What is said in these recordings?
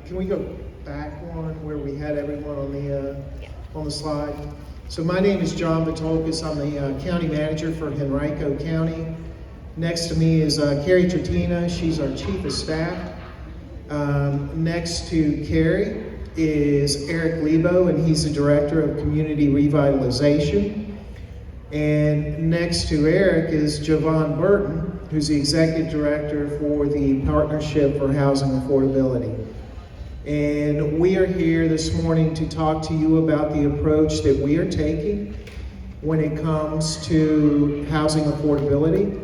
can we go back one where we had everyone on the slide? So my name is Vithoulkas. I'm the county manager for Henrico County. Next to me is Cari Tretina. She's our chief of staff. Next to Cari is Eric Leabough, and he's the director of community revitalization. And next to Eric is Jovan Burton, who's the executive director for the Partnership for Housing Affordability. And we are here this morning to talk to you about the approach that we are taking when it comes to housing affordability.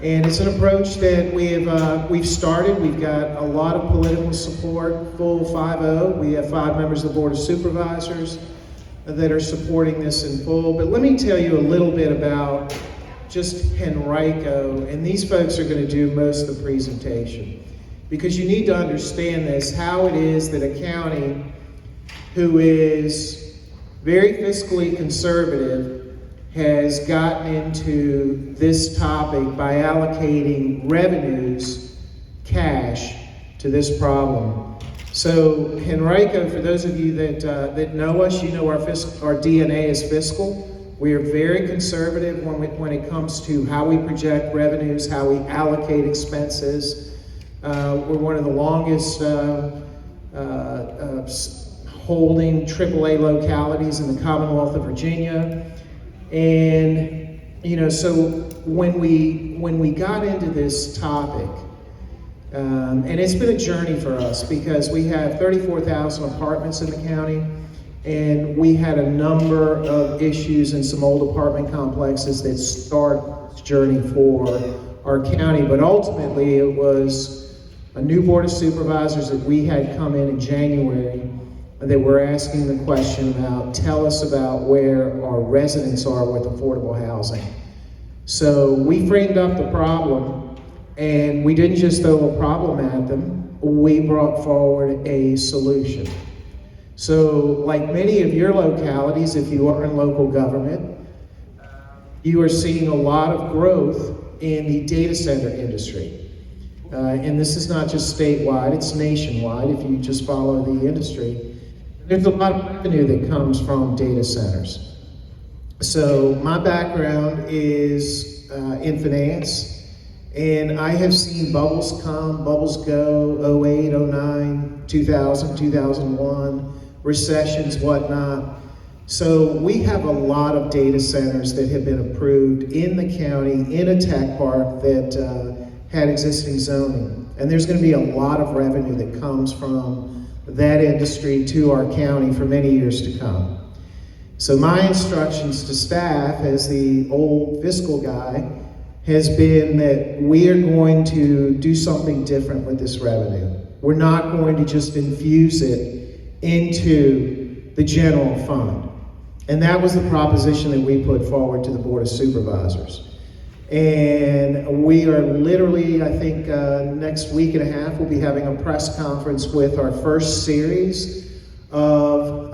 And it's an approach that we've started. We've got a lot of political support, full 5-0. We have 5 members of the Board of Supervisors that are supporting this in full. But let me tell you a little bit about just Henrico, and these folks are going to do most of the presentation. Because you need to understand this, how it is that a county who is very fiscally conservative has gotten into this topic by allocating revenues, cash, to this problem. So Henrico, for those of you that know us, you know our DNA is fiscal. We are very conservative when it comes to how we project revenues, how we allocate expenses. We're one of the longest holding AAA localities in the Commonwealth of Virginia. And, you know, so when we got into this topic, and it's been a journey for us because we have 34,000 apartments in the county, and we had a number of issues in some old apartment complexes that started this journey for our county. But ultimately, it was a new Board of Supervisors that we had come in January that were asking the question about, tell us about where our residents are with affordable housing. So we framed up the problem, and we didn't just throw a problem at them, we brought forward a solution. So like many of your localities, if you are in local government, you are seeing a lot of growth in the data center industry. And this is not just statewide, it's nationwide if you just follow the industry. There's a lot of revenue that comes from data centers. So my background is in finance, and I have seen bubbles come, bubbles go, 08, 09, 2000, 2001, recessions, whatnot. So we have a lot of data centers that have been approved in the county, in a tech park that had existing zoning. And there's going to be a lot of revenue that comes from that industry to our county for many years to come. So my instructions to staff as the old fiscal guy has been that we are going to do something different with this revenue. We're not going to just infuse it into the general fund. And that was the proposition that we put forward to the Board of Supervisors. And we are literally, I think next week and a half, we'll be having a press conference with our first series of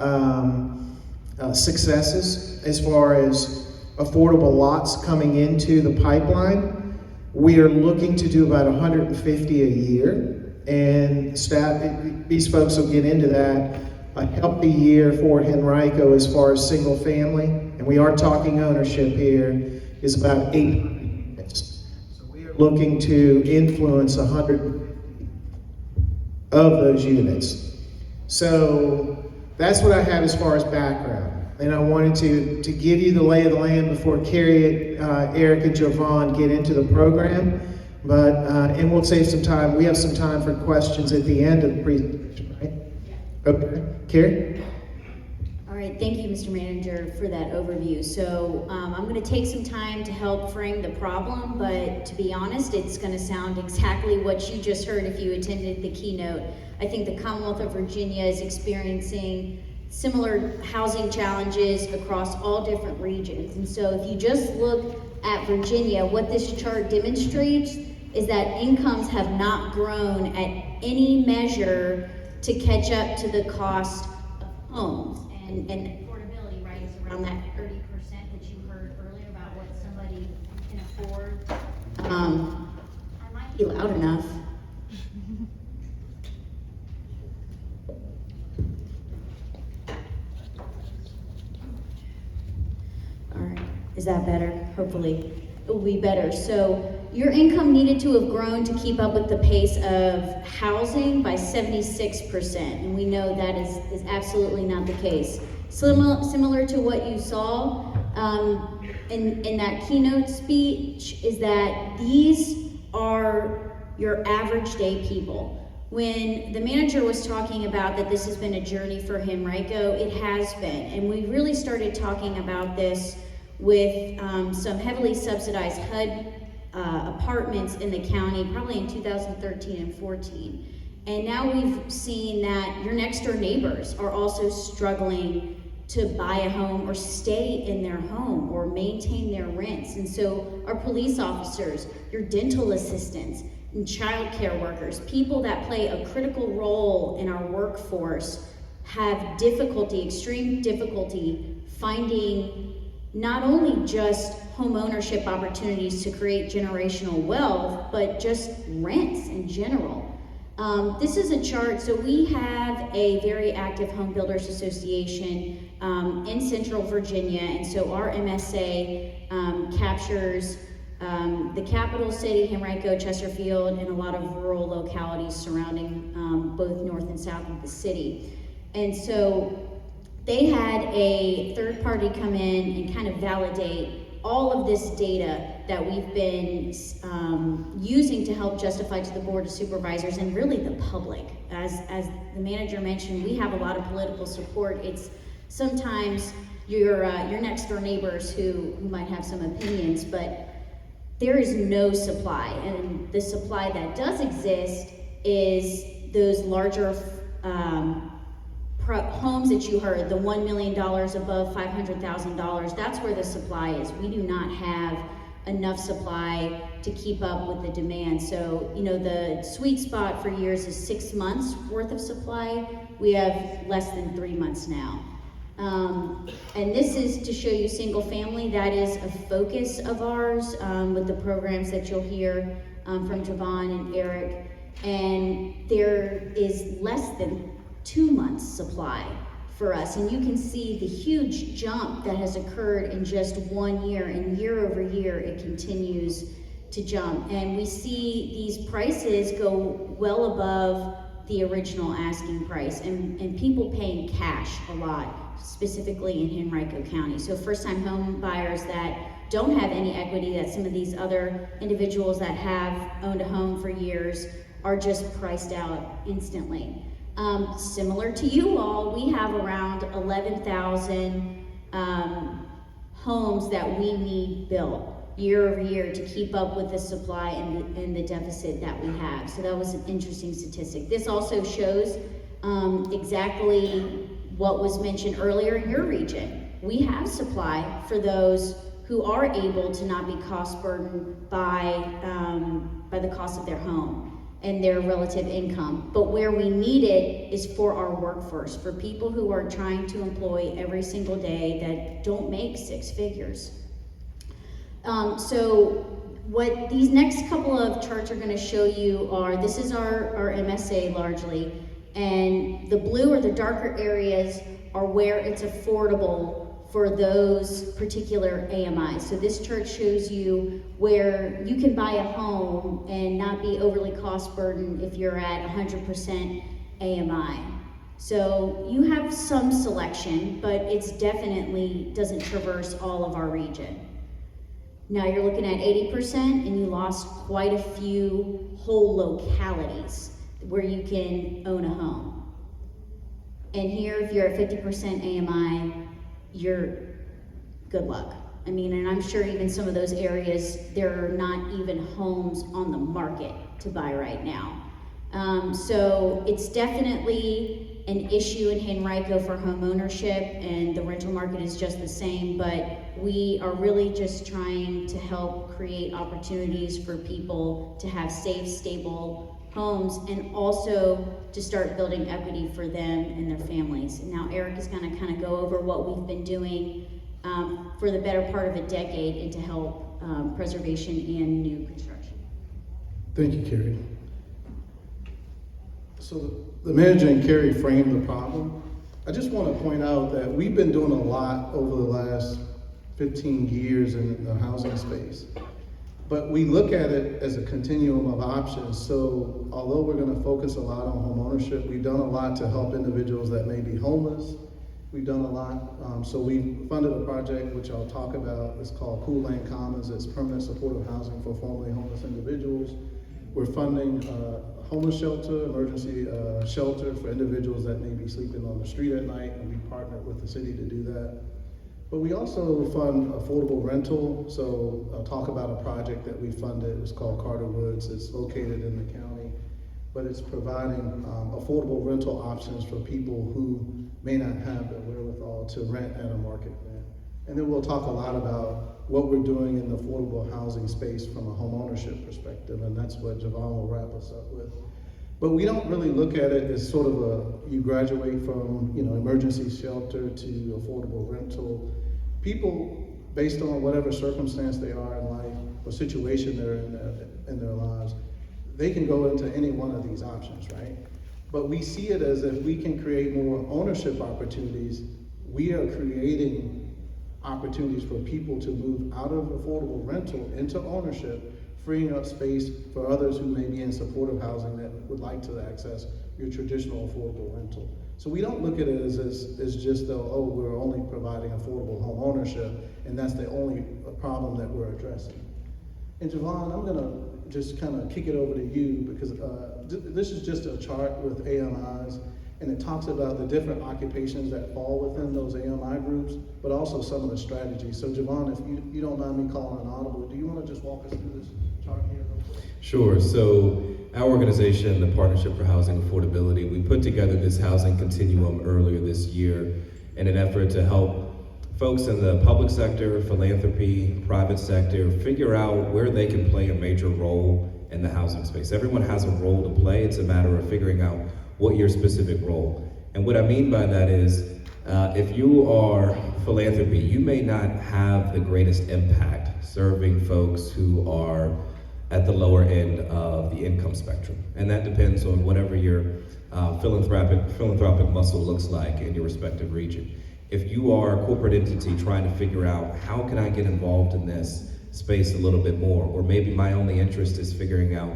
successes as far as affordable lots coming into the pipeline. We are looking to do about 150 a year, and staff, these folks will get into that. A healthy year for Henrico as far as single family, and we are talking ownership here, is about 800 units. So we are looking to influence 100 of those units. So that's what I have as far as background. And I wanted to give you the lay of the land before Cari, Eric, and Jovan get into the program. But, and we'll save some time. We have some time for questions at the end of the presentation, right? Yeah. Okay. Cari? All right, thank you, Mr. Manager, for that overview. So I'm going to take some time to help frame the problem, but to be honest, it's going to sound exactly what you just heard if you attended the keynote. I think the Commonwealth of Virginia is experiencing similar housing challenges across all different regions. And so if you just look at Virginia, what this chart demonstrates is that incomes have not grown at any measure to catch up to the cost of homes. And affordability, right, is around that 30% that you heard earlier about what somebody can afford. I might be loud enough. Is that better? Hopefully it will be better. So your income needed to have grown to keep up with the pace of housing by 76%, and we know that is absolutely not the case. Similar to what you saw in that keynote speech, is that these are your average day people. When the manager was talking about that this has been a journey for Henrico, it has been, and we really started talking about this with some heavily subsidized HUD apartments in the county, probably in 2013 and 14. And now we've seen that your next door neighbors are also struggling to buy a home or stay in their home or maintain their rents. And so our police officers, your dental assistants, and child care workers, people that play a critical role in our workforce, have difficulty, extreme difficulty, finding not only just home ownership opportunities to create generational wealth, but just rents in general. This is a chart. So we have a very active home builders association in Central Virginia, and so our MSA captures the capital city, Henrico, Chesterfield, and a lot of rural localities surrounding both north and south of the city. And so they had a third party come in and kind of validate all of this data that we've been using to help justify to the Board of Supervisors and really the public. As the manager mentioned, we have a lot of political support. It's sometimes your next door neighbors who might have some opinions, but there is no supply, and the supply that does exist is those larger homes that you heard, the $1 million above $500,000, that's where the supply is. We do not have enough supply to keep up with the demand. So, the sweet spot for years is 6 months worth of supply. We have less than 3 months now. And this is to show you single family. That is a focus of ours with the programs that you'll hear from Jovan and Eric. And there is less than 2 months supply for us. And you can see the huge jump that has occurred in just 1 year, and year over year it continues to jump. And we see these prices go well above the original asking price, and people paying cash a lot, specifically in Henrico County. So first-time home buyers that don't have any equity, that some of these other individuals that have owned a home for years are just priced out instantly. Similar to you all, we have around 11,000 homes that we need built year over year to keep up with the supply and the deficit that we have. So that was an interesting statistic. This also shows exactly what was mentioned earlier in your region. We have supply for those who are able to not be cost burdened by the cost of their home and their relative income. But where we need it is for our workforce, for people who are trying to employ every single day that don't make 6 figures. So what these next couple of charts are going to show you are, this is our MSA largely, and the blue or the darker areas are where it's affordable for those particular AMIs. So this chart shows you where you can buy a home and not be overly cost burdened if you're at 100% AMI. So you have some selection, but it's definitely doesn't traverse all of our region. Now you're looking at 80%, and you lost quite a few whole localities where you can own a home. And here, if you're at 50% AMI, you're good luck. I mean, and I'm sure even some of those areas, there are not even homes on the market to buy right now. So it's definitely an issue in Henrico for home ownership, and the rental market is just the same, but we are really just trying to help create opportunities for people to have safe, stable homes, and also to start building equity for them and their families. And now Eric is going to kind of go over what we've been doing for the better part of a decade into help preservation and new construction. Thank you, Cari. So the manager and Cari framed the problem. I just want to point out that we've been doing a lot over the last 15 years in the housing space. But we look at it as a continuum of options. So although we're going to focus a lot on home ownership, we've done a lot to help individuals that may be homeless. We've done a lot. So we funded a project, which I'll talk about. It's called Cool Land Commons. It's permanent supportive housing for formerly homeless individuals. We're funding homeless shelter, emergency shelter for individuals that may be sleeping on the street at night, and we partnered with the city to do that. But we also fund affordable rental. So I'll talk about a project that we funded. It's called Carter Woods. It's located in the county, but it's providing affordable rental options for people who may not have the wherewithal to rent at a market rent. And then we'll talk a lot about what we're doing in the affordable housing space from a home ownership perspective, and that's what Jovan will wrap us up with. But we don't really look at it as sort of you graduate from, emergency shelter to affordable rental. People, based on whatever circumstance they are in life or situation they're in their lives, they can go into any one of these options, right? But we see it as if we can create more ownership opportunities, we are creating opportunities for people to move out of affordable rental into ownership, freeing up space for others who may be in supportive housing that would like to access your traditional affordable rental. So we don't look at it as just though, oh, we're only providing affordable home ownership, and that's the only problem that we're addressing. And Jovan, I'm gonna just kind of kick it over to you because this is just a chart with AMIs, and it talks about the different occupations that fall within those AMI groups, but also some of the strategies. So Jovan, if you don't mind me calling an audible, do you want to just walk us through this chart here real quick? Sure. So our organization, the Partnership for Housing Affordability, we put together this housing continuum earlier this year in an effort to help folks in the public sector, philanthropy, private sector, figure out where they can play a major role in the housing space. Everyone has a role to play. It's a matter of figuring out what your specific role. And what I mean by that is, if you are philanthropy, you may not have the greatest impact serving folks who are at the lower end of the income spectrum. And that depends on whatever your philanthropic muscle looks like in your respective region. If you are a corporate entity trying to figure out how can I get involved in this space a little bit more, or maybe my only interest is figuring out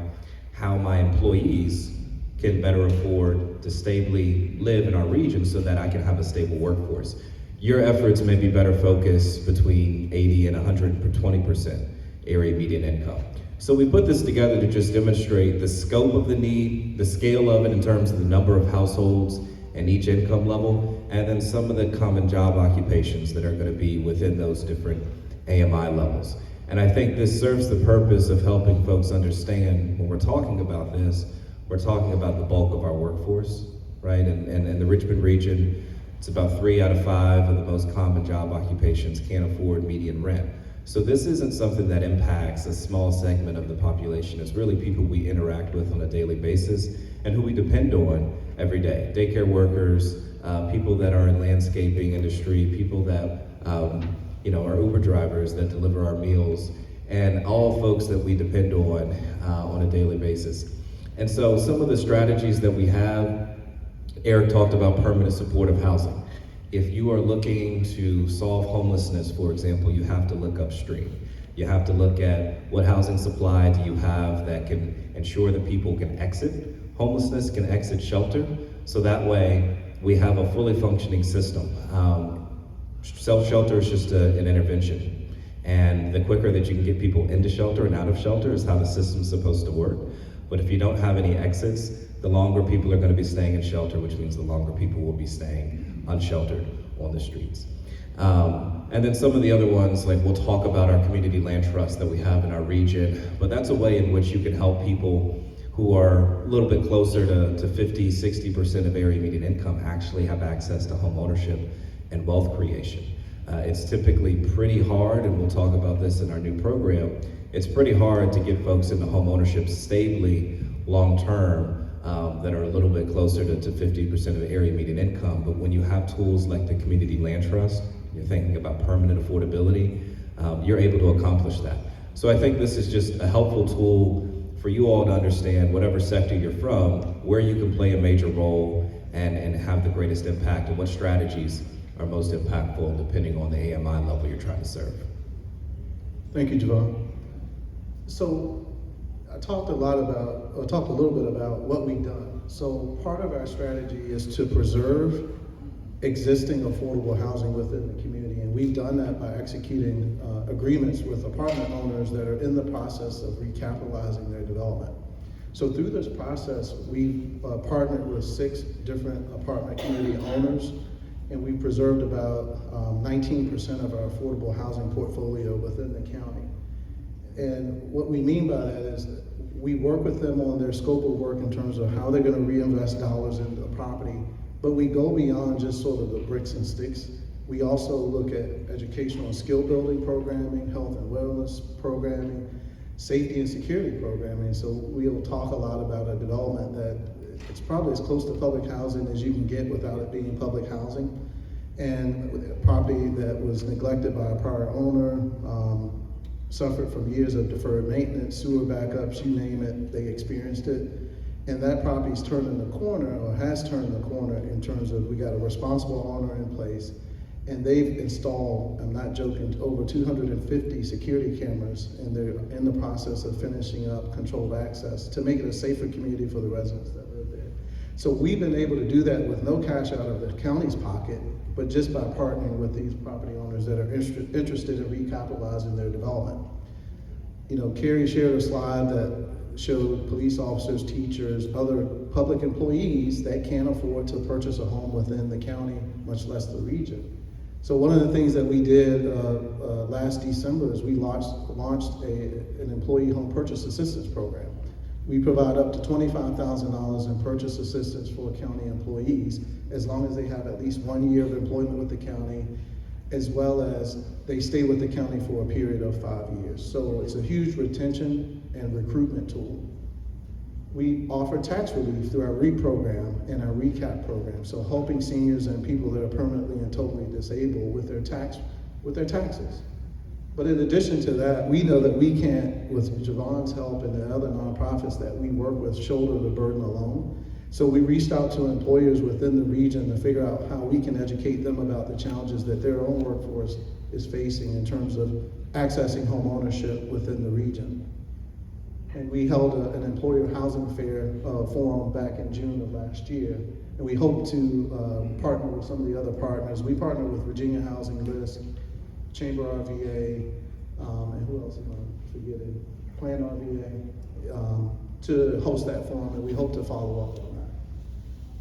how my employees can better afford to stably live in our region so that I can have a stable workforce. Your efforts may be better focused between 80 and 120% area median income. So we put this together to just demonstrate the scope of the need, the scale of it in terms of the number of households and each income level, and then some of the common job occupations that are going to be within those different AMI levels. And I think this serves the purpose of helping folks understand when we're talking about this, we're talking about the bulk of our workforce, right? And in the Richmond region, it's about 3 out of 5 of the most common job occupations can't afford median rent. So this isn't something that impacts a small segment of the population. It's really people we interact with on a daily basis and who we depend on every day. Daycare workers, people that are in landscaping industry, people that are Uber drivers that deliver our meals, and all folks that we depend on a daily basis. And so some of the strategies that we have, Eric talked about permanent supportive housing. If you are looking to solve homelessness, for example, you have to look upstream. You have to look at what housing supply do you have that can ensure that people can exit homelessness, can exit shelter, so that way we have a fully functioning system. Self-shelter is just an intervention. And the quicker that you can get people into shelter and out of shelter is how the system's supposed to work. But if you don't have any exits, the longer people are going to be staying in shelter, which means the longer people will be staying unsheltered on the streets. And then some of the other ones, like we'll talk about our community land trust that we have in our region, but that's a way in which you can help people who are a little bit closer to 50, 60% of area median income actually have access to home ownership and wealth creation. It's typically pretty hard, and we'll talk about this in our new program, it's pretty hard to get folks into home ownership stably long-term that are a little bit closer to 50% of area median income. But when you have tools like the Community Land Trust, you're thinking about permanent affordability, you're able to accomplish that. So I think this is just a helpful tool for you all to understand whatever sector you're from, where you can play a major role and have the greatest impact, and what strategies are most impactful depending on the AMI level you're trying to serve. Thank you, Jovan. So I talked a little bit about what we've done. So part of our strategy is to preserve existing affordable housing within the community, and we've done that by executing agreements with apartment owners that are in the process of recapitalizing their development. So through this process, we've partnered with 6 different apartment community owners, and we preserved about 19% of our affordable housing portfolio within the county. And what we mean by that is that we work with them on their scope of work in terms of how they're going to reinvest dollars into the property, but we go beyond just sort of the bricks and sticks. We also look at educational and skill building programming, health and wellness programming, safety and security programming. So we'll talk a lot about a development that it's probably as close to public housing as you can get without it being public housing. And a property that was neglected by a prior owner, suffered from years of deferred maintenance, sewer backups, you name it, they experienced it. And that property's turning the corner, or has turned the corner, in terms of we got a responsible owner in place, and they've installed, I'm not joking, over 250 security cameras, and they're in the process of finishing up controlled access to make it a safer community for the residents that live there. So we've been able to do that with no cash out of the county's pocket, but just by partnering with these property owners that are interested in recapitalizing their development. You know, Cari shared a slide that showed police officers, teachers, other public employees that can't afford to purchase a home within the county, much less the region. So one of the things that we did last December is we launched an employee home purchase assistance program. We provide up to $25,000 in purchase assistance for county employees, as long as they have at least 1 year of employment with the county, as well as they stay with the county for a period of 5 years. So it's a huge retention and recruitment tool. We offer tax relief through our REAP program and our RECAP program, so helping seniors and people that are permanently and totally disabled with their taxes. But in addition to that, we know that we can't, with Jovan's help and the other nonprofits that we work with, shoulder the burden alone. So we reached out to employers within the region to figure out how we can educate them about the challenges that their own workforce is facing in terms of accessing home ownership within the region. And we held an employer housing fair forum back in June of last year, and we hope to partner with some of the other partners. We partner with Virginia Housing Risk, Chamber RVA, and who else am I forgetting? Plan RVA, to host that forum, and we hope to follow up on that.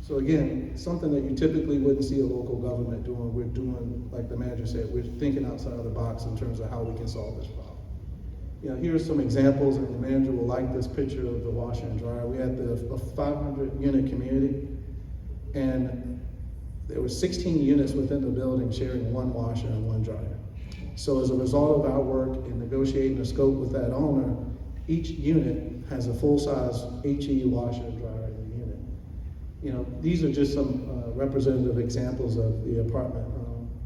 So again, something that you typically wouldn't see a local government doing, we're doing, like the manager said, we're thinking outside of the box in terms of how we can solve this problem. You know, here are some examples, and the manager will like this picture of the washer and dryer. We had a 500 unit community, and there were 16 units within the building sharing one washer and one dryer. So as a result of our work in negotiating the scope with that owner, each unit has a full-size HE washer and dryer in the unit. You know, these are just some representative examples of the apartment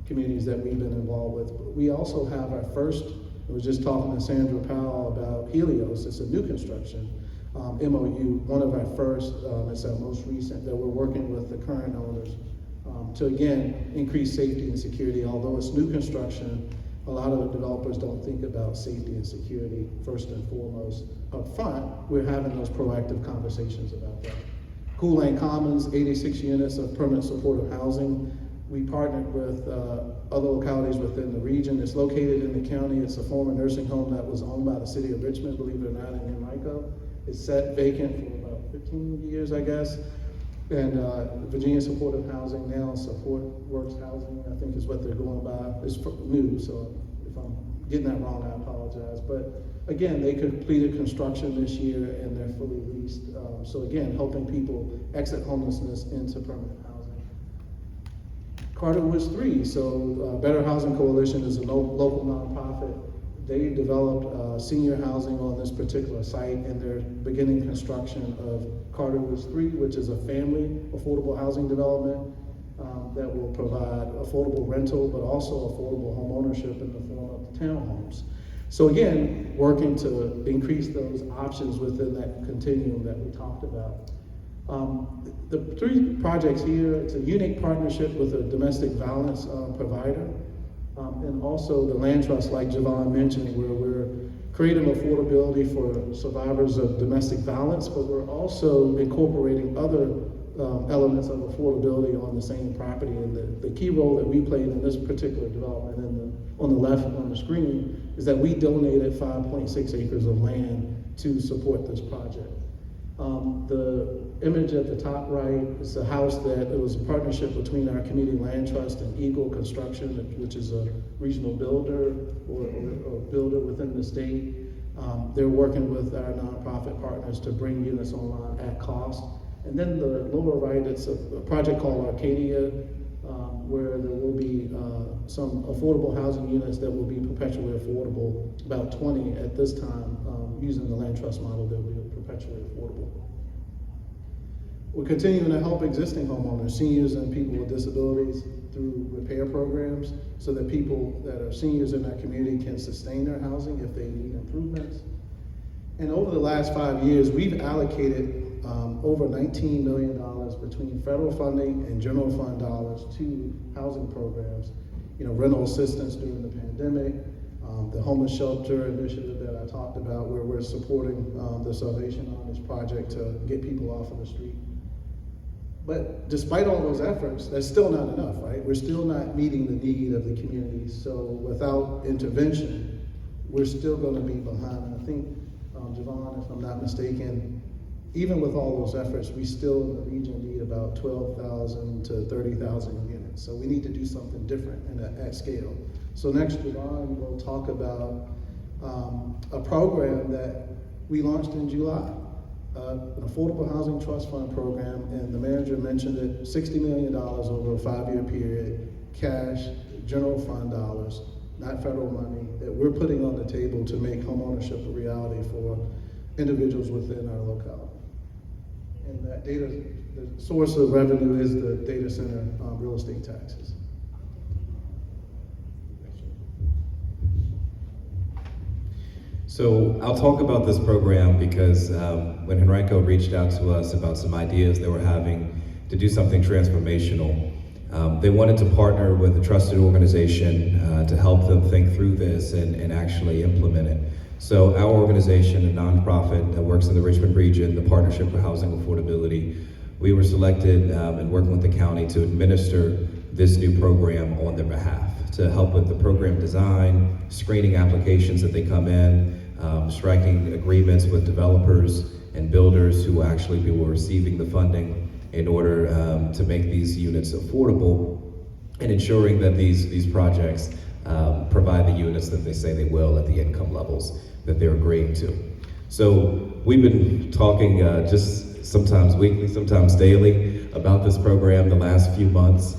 communities that we've been involved with. But we also have our first, I was just talking to Sandra Powell about Helios. It's a new construction MOU, one of our first, it's our most recent, that we're working with the current owners to again increase safety and security. Although it's new construction, a lot of the developers don't think about safety and security first and foremost up front. We're having those proactive conversations about that. Cool Lane Commons, 86 units of permanent supportive housing. We partnered with other localities within the region. It's located in the county. It's a former nursing home that was owned by the city of Richmond, believe it or not, in Henrico. It's sat vacant for about 15 years, I guess. And Virginia Supportive Housing, now Support Works Housing, I think is what they're going by. It's new, so if I'm getting that wrong, I apologize. But again, they completed construction this year and they're fully leased. So again, helping people exit homelessness into permanent housing. Carter Woods 3, so Better Housing Coalition is a local nonprofit. They developed senior housing on this particular site, and they're beginning construction of Carter Woods 3, which is a family affordable housing development that will provide affordable rental, but also affordable home ownership in the form of townhomes. So again, working to increase those options within that continuum that we talked about. The three projects here, it's a unique partnership with a domestic violence provider, and also the land trust, like Jovan mentioned, where we're creating affordability for survivors of domestic violence, but we're also incorporating other elements of affordability on the same property. And the key role that we played in this particular development on the left on the screen is that we donated 5.6 acres of land to support this project. The image at the top right is a house that it was a partnership between our community land trust and Eagle Construction, which is a regional builder or builder within the state. They're working with our nonprofit partners to bring units online at cost. And then the lower right, it's a project called Arcadia, where there will be some affordable housing units that will be perpetually affordable, about 20 at this time, using the land trust model that will be perpetually affordable. We're continuing to help existing homeowners, seniors and people with disabilities through repair programs so that people that are seniors in our community can sustain their housing if they need improvements. And over the last 5 years, we've allocated over $19 million between federal funding and general fund dollars to housing programs, rental assistance during the pandemic, the homeless shelter initiative that I talked about, where we're supporting the Salvation Army's project to get people off of the street. But despite all those efforts, that's still not enough, right? We're still not meeting the need of the community. So without intervention, we're still going to be behind. And I think, Jovan, if I'm not mistaken, even with all those efforts, we still in the region need about 12,000 to 30,000 units. So we need to do something different and at scale. So next, Jovan will talk about a program that we launched in July, an affordable housing trust fund program, and the manager mentioned it, $60 million over a 5-year period, cash, general fund dollars, not federal money, that we're putting on the table to make homeownership a reality for individuals within our locality. And that the source of revenue is the data center real estate taxes. So I'll talk about this program because when Henrico reached out to us about some ideas they were having to do something transformational, they wanted to partner with a trusted organization to help them think through this and actually implement it. So our organization, a nonprofit that works in the Richmond region, the Partnership for Housing Affordability, we were selected and working with the county to administer this new program on their behalf, to help with the program design, screening applications that they come in, striking agreements with developers and builders who will actually be receiving the funding in order to make these units affordable, and ensuring that these projects provide the units that they say they will at the income levels that they're agreeing to. So we've been talking just sometimes weekly, sometimes daily about this program the last few months.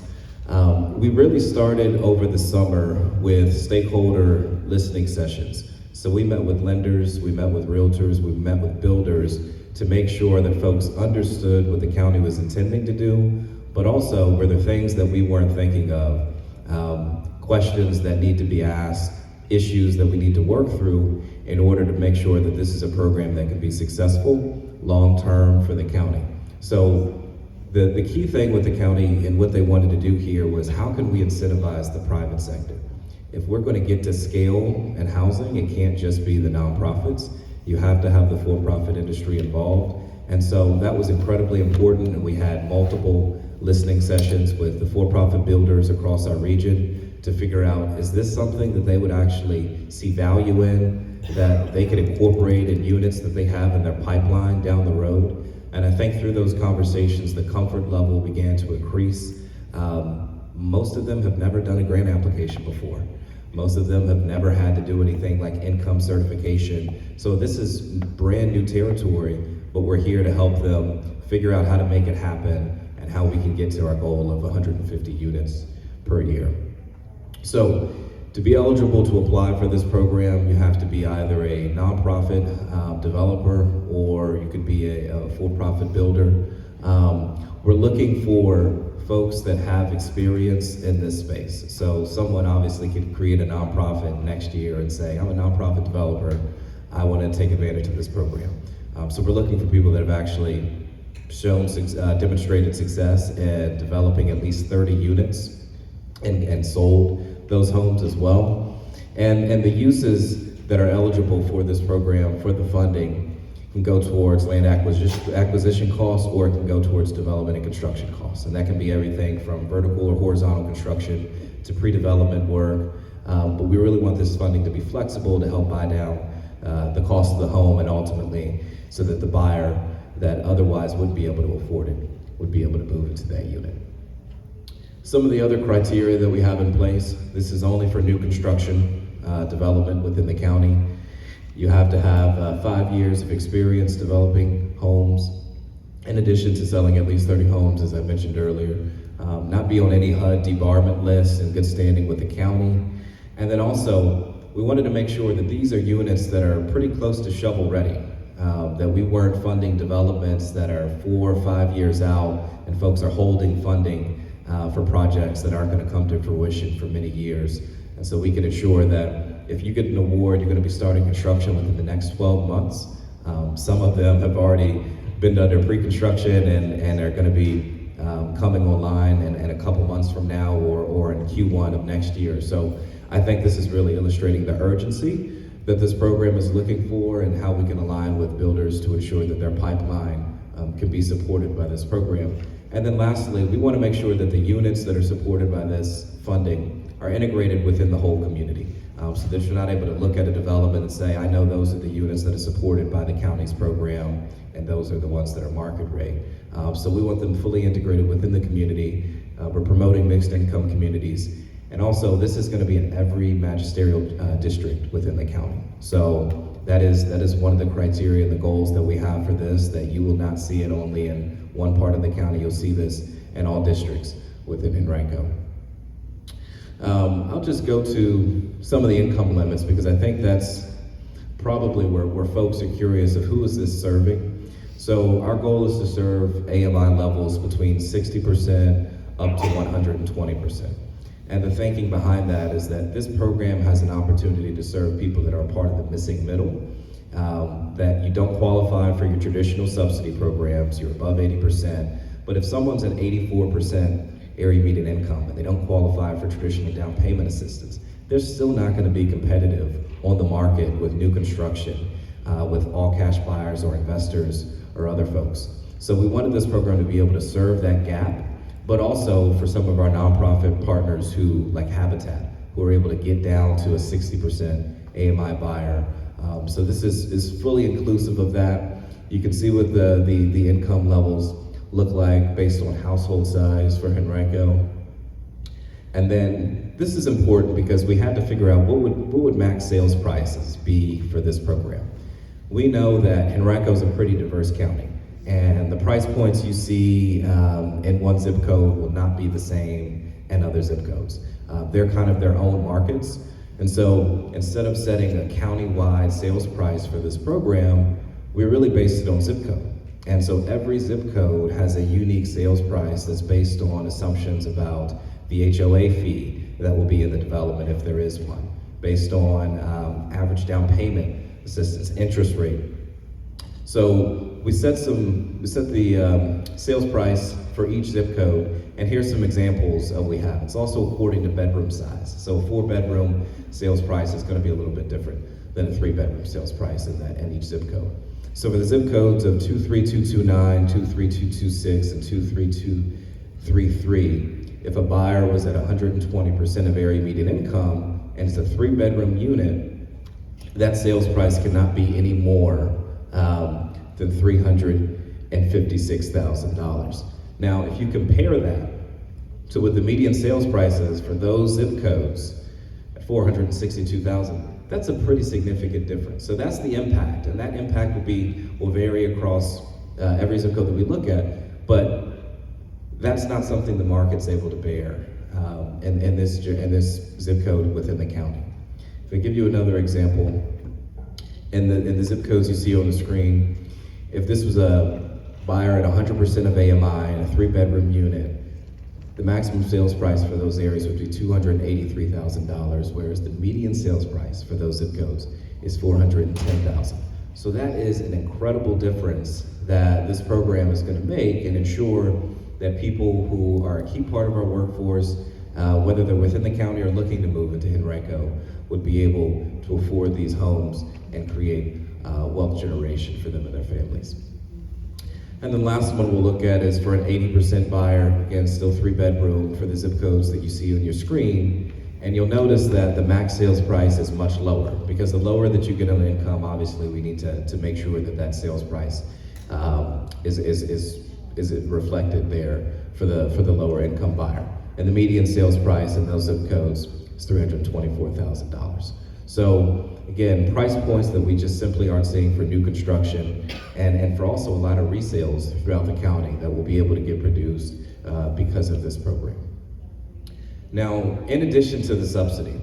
We really started over the summer with stakeholder listening sessions. So we met with lenders, we met with realtors, we met with builders to make sure that folks understood what the county was intending to do, but also were there things that we weren't thinking of, questions that need to be asked, issues that we need to work through in order to make sure that this is a program that can be successful long-term for the county. So the key thing with the county and what they wanted to do here was how can we incentivize the private sector? If we're going to get to scale in housing, it can't just be the nonprofits. You have to have the for-profit industry involved. And so that was incredibly important, and we had multiple listening sessions with the for-profit builders across our region to figure out, is this something that they would actually see value in, that they could incorporate in units that they have in their pipeline down the road? And I think through those conversations, the comfort level began to increase. Most of them have never done a grant application before. Most of them have never had to do anything like income certification. So this is brand new territory, but we're here to help them figure out how to make it happen and how we can get to our goal of 150 units per year. So to be eligible to apply for this program, you have to be either a nonprofit developer or you could be a for-profit builder. We're looking for folks that have experience in this space. So someone obviously could create a nonprofit next year and say, I'm a nonprofit developer, I want to take advantage of this program. So we're looking for people that have actually demonstrated success in developing at least 30 units and sold those homes as well. And the uses that are eligible for this program, for the funding, can go towards land acquisition costs, or it can go towards development and construction costs. And that can be everything from vertical or horizontal construction to pre-development work. But we really want this funding to be flexible to help buy down the cost of the home, and ultimately so that the buyer that otherwise wouldn't be able to afford it would be able to move into that unit. Some of the other criteria that we have in place: this is only for new construction development within the county. You have to have 5 years of experience developing homes, in addition to selling at least 30 homes, as I mentioned earlier. Not be on any HUD debarment list, in good standing with the county. And then also, we wanted to make sure that these are units that are pretty close to shovel ready, that we weren't funding developments that are 4 or 5 years out and folks are holding funding for projects that aren't going to come to fruition for many years. And so we can ensure that if you get an award, you're going to be starting construction within the next 12 months. Some of them have already been under pre-construction and are going to be coming online in a couple months from now, or in Q1 of next year. So I think this is really illustrating the urgency that this program is looking for, and how we can align with builders to ensure that their pipeline can be supported by this program. And then lastly, we want to make sure that the units that are supported by this funding are integrated within the whole community. So that you're not able to look at a development and say, I know those are the units that are supported by the county's program, and those are the ones that are market rate. So we want them fully integrated within the community. We're promoting mixed income communities. And also, this is going to be in every magisterial district within the county. So that is one of the criteria and the goals that we have for this, that you will not see it only in one part of the county. You'll see this in all districts within Henrico. I'll just go to some of the income limits, because I think that's probably where folks are curious of who is this serving. So our goal is to serve AMI levels between 60% up to 120%. And the thinking behind that is that this program has an opportunity to serve people that are a part of the missing middle, that you don't qualify for your traditional subsidy programs, you're above 80%, but if someone's at 84% area median income and they don't qualify for traditional down payment assistance, they're still not going to be competitive on the market with new construction, with all cash buyers or investors or other folks. So we wanted this program to be able to serve that gap, but also for some of our nonprofit partners who, like Habitat, who are able to get down to a 60% AMI buyer. So this is fully inclusive of that. You can see what the income levels look like based on household size for Henrico. And then this is important because we had to figure out what would max sales prices be for this program. We know that Henrico is a pretty diverse county, and the price points you see in one zip code will not be the same in other zip codes. They're kind of their own markets. And so instead of setting a county-wide sales price for this program, we really based it on zip code. And so every zip code has a unique sales price that's based on assumptions about the HOA fee that will be in the development, if there is one, based on average down payment assistance, interest rate. So we set the sales price for each zip code, and here's some examples we have. It's also according to bedroom size. So a 4-bedroom sales price is going to be a little bit different than a 3-bedroom sales price in each zip code. So for the zip codes of 23229, 23226, and 23233, if a buyer was at 120% of area median income and it's a 3-bedroom unit, that sales price cannot be any more than $356,000. Now, if you compare that to what the median sales price is for those zip codes at $462,000, that's a pretty significant difference. So that's the impact, and that impact will vary across every zip code that we look at, but that's not something the market's able to bear in this zip code within the county. If I give you another example, in the zip codes you see on the screen, if this was a buyer at 100% of AMI in a 3-bedroom unit, the maximum sales price for those areas would be $283,000, whereas the median sales price for those zip codes is $410,000. So that is an incredible difference that this program is going to make and ensure that people who are a key part of our workforce, whether they're within the county or looking to move into Henrico, would be able to afford these homes and create wealth generation for them and their families. And the last one we'll look at is for an 80% buyer, again, still 3-bedroom for the zip codes that you see on your screen. And you'll notice that the max sales price is much lower, because the lower that you get on income, obviously we need to make sure that that sales price is reflected there for the lower income buyer. And the median sales price in those zip codes is $324,000. So again, price points that we just simply aren't seeing for new construction, and for also a lot of resales throughout the county that will be able to get produced because of this program. Now, in addition to the subsidy,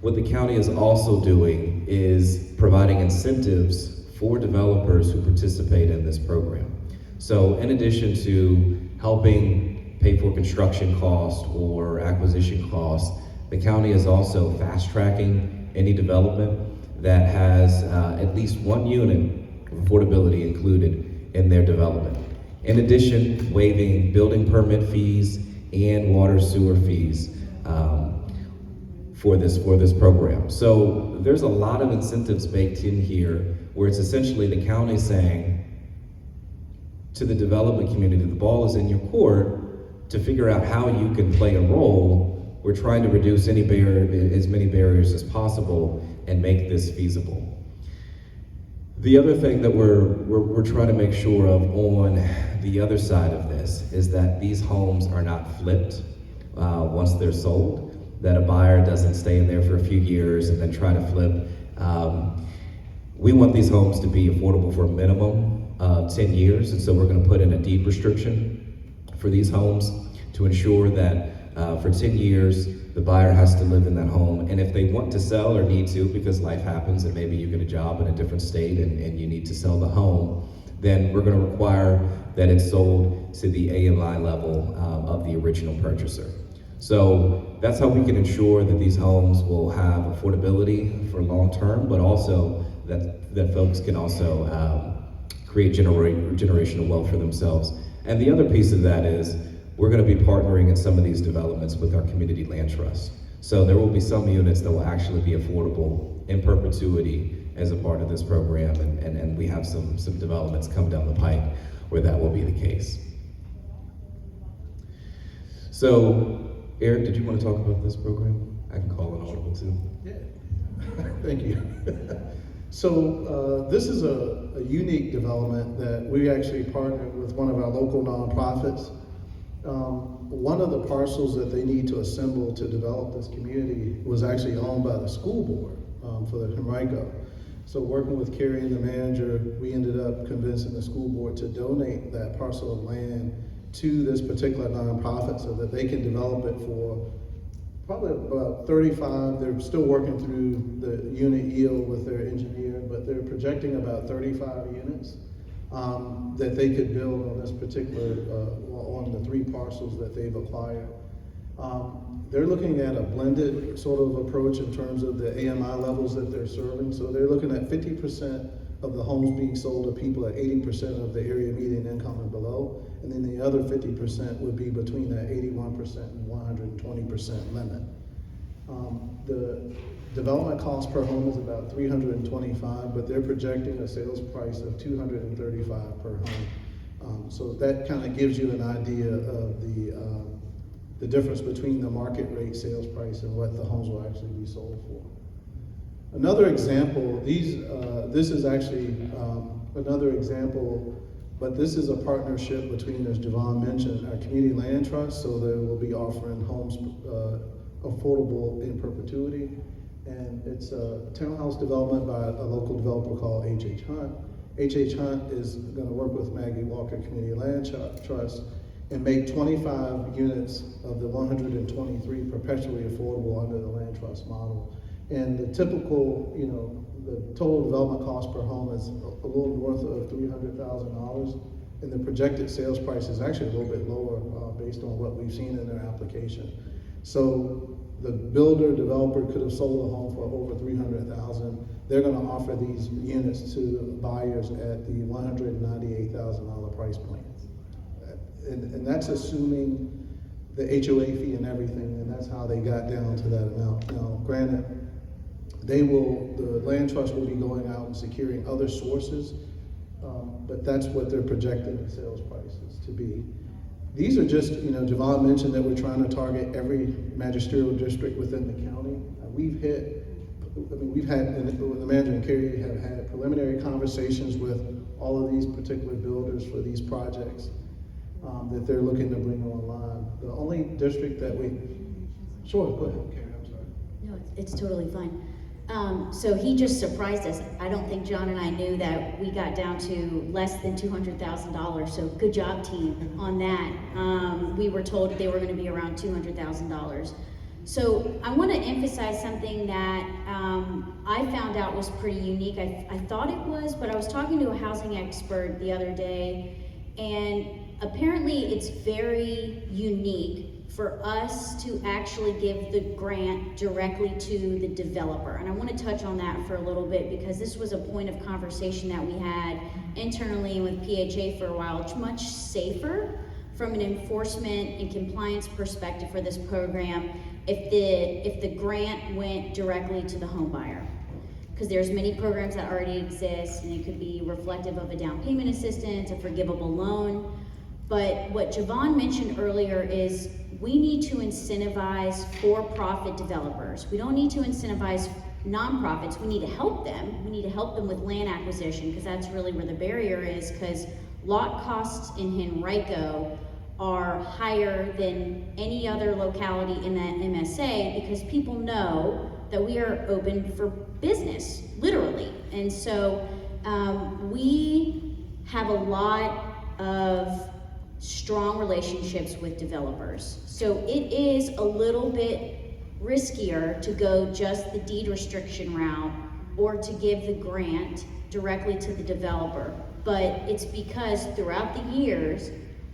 what the county is also doing is providing incentives for developers who participate in this program. So in addition to helping pay for construction costs or acquisition costs, the county is also fast-tracking any development that has at least one unit of affordability included in their development. In addition, waiving building permit fees and water sewer fees for this program. So there's a lot of incentives baked in here where it's essentially the county saying to the development community, the ball is in your court to figure out how you can play a role. We're trying to reduce as many barriers as possible and make this feasible. The other thing that we're trying to make sure of on the other side of this is that these homes are not flipped once they're sold, that a buyer doesn't stay in there for a few years and then try to flip. We want these homes to be affordable for a minimum of 10 years, and so we're going to put in a deed restriction for these homes to ensure that for 10 years, the buyer has to live in that home. And if they want to sell or need to, because life happens and maybe you get a job in a different state and you need to sell the home, then we're going to require that it's sold to the AMI level of the original purchaser. So that's how we can ensure that these homes will have affordability for long term, but also that folks can also create generational wealth for themselves. And the other piece of that is we're going to be partnering in some of these developments with our community land trust. So there will be some units that will actually be affordable in perpetuity as a part of this program, and we have some developments come down the pike where that will be the case. So, Eric, did you want to talk about this program? I can call it audible too. Yeah, thank you. So this is a unique development that we actually partnered with one of our local nonprofits. One of the parcels that they need to assemble to develop this community was actually owned by the school board for the Henrico. So working with Cari and the manager, we ended up convincing the school board to donate that parcel of land to this particular nonprofit so that they can develop it for probably about 35. They're still working through the unit yield with their engineer, but they're projecting about 35 units that they could build on this particular, on the 3 parcels that they've acquired. They're looking at a blended sort of approach in terms of the AMI levels that they're serving. So they're looking at 50% of the homes being sold to people at 80% of the area median income and below. And then the other 50% would be between that 81% and 120% limit. The development cost per home is about $325, but they're projecting a sales price of $235 per home. So that kind of gives you an idea of the difference between the market rate sales price and what the homes will actually be sold for. Another example, this is actually another example, but this is a partnership between, as Jovan mentioned, our community land trust, so they will be offering homes affordable in perpetuity. And it's a townhouse development by a local developer called H.H. Hunt. H.H. Hunt is going to work with Maggie Walker Community Land Trust and make 25 units of the 123 perpetually affordable under the land trust model. And the typical, the total development cost per home is a little north of $300,000, and the projected sales price is actually a little bit lower based on what we've seen in their application. So the builder, developer could have sold a home for over $300,000. They're going to offer these units to buyers at the $198,000 price point. And that's assuming the HOA fee and everything, and that's how they got down to that amount. Now, granted, the land trust will be going out and securing other sources, but that's what they're projecting the sales prices to be. These are just, Jovan mentioned that we're trying to target every magisterial district within the county. We've had, and the manager and Cari have had preliminary conversations with all of these particular builders for these projects that they're looking to bring online. The only district that sure, go ahead, Cari, I'm sorry. No, it's totally fine. So he just surprised us. I don't think John and I knew that we got down to less than $200,000. So good job, team, on that. We were told they were going to be around $200,000. So I want to emphasize something that I found out was pretty unique. I thought it was, but I was talking to a housing expert the other day, and apparently it's very unique for us to actually give the grant directly to the developer. And I want to touch on that for a little bit, because this was a point of conversation that we had internally with PHA for a while. It's much safer from an enforcement and compliance perspective for this program if the grant went directly to the home buyer. Because there's many programs that already exist, and it could be reflective of a down payment assistance, a forgivable loan. But what Jovan mentioned earlier is we need to incentivize for-profit developers. We don't need to incentivize nonprofits. We need to help them. We need to help them with land acquisition, because that's really where the barrier is, because lot costs in Henrico are higher than any other locality in that MSA, because people know that we are open for business, literally. And so we have a lot of strong relationships with developers. So it is a little bit riskier to go just the deed restriction route or to give the grant directly to the developer. But it's because throughout the years,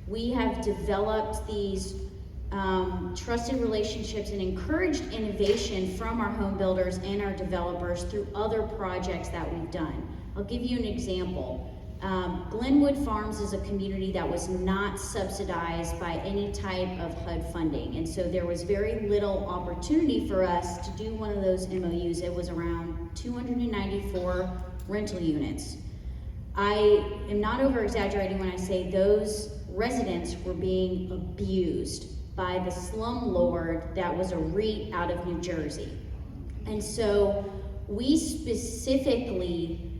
we have developed these trusted relationships and encouraged innovation from our home builders and our developers through other projects that we've done. I'll give you an example. Glenwood Farms is a community that was not subsidized by any type of HUD funding, and so there was very little opportunity for us to do one of those MOUs. It was around 294 rental units. I am not over exaggerating when I say those residents were being abused by the slumlord that was a REIT out of New Jersey. And so we specifically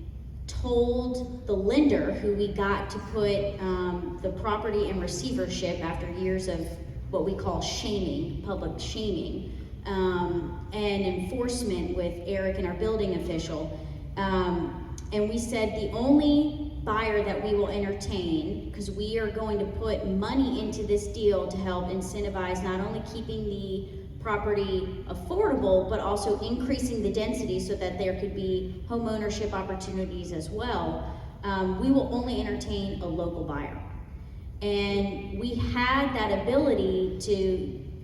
told the lender, who we got to put the property in receivership after years of what we call shaming, public shaming, and enforcement with Eric and our building official. And we said the only buyer that we will entertain, because we are going to put money into this deal to help incentivize not only keeping the property affordable, but also increasing the density so that there could be home ownership opportunities as well. We will only entertain a local buyer. And we had that ability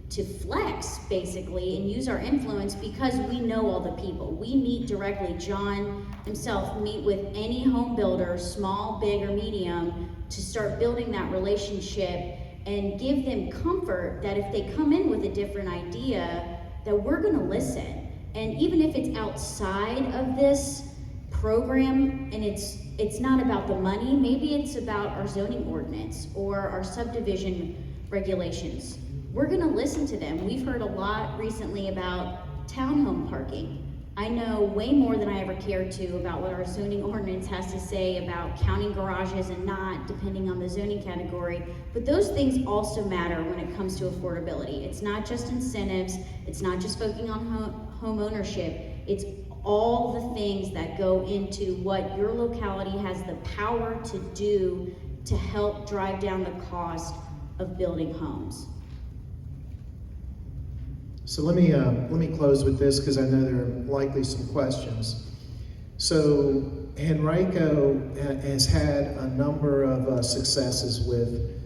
to flex, basically, and use our influence because we know all the people. We meet directly. John himself meet with any home builder, small, big, or medium, to start building that relationship and give them comfort that if they come in with a different idea, that we're gonna listen. And even if it's outside of this program and it's not about the money, maybe it's about our zoning ordinance or our subdivision regulations. We're gonna listen to them. We've heard a lot recently about townhome parking. I know way more than I ever cared to about what our zoning ordinance has to say about counting garages and not, depending on the zoning category. But those things also matter when it comes to affordability. It's not just incentives, it's not just focusing on home ownership, it's all the things that go into what your locality has the power to do to help drive down the cost of building homes. So let me close with this, because I know there are likely some questions. So Henrico has had a number of successes with